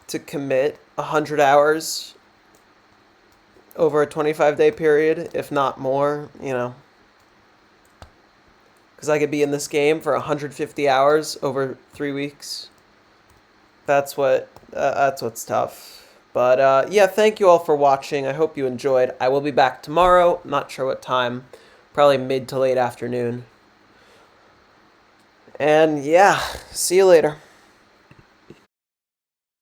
[SPEAKER 1] to commit 100 hours over a 25-day period, if not more, you know. Because I could be in this game for 150 hours over 3 weeks. That's what's tough. But yeah, thank you all for watching. I hope you enjoyed. I will be back tomorrow. Not sure what time. Probably mid to late afternoon. And yeah, see you later.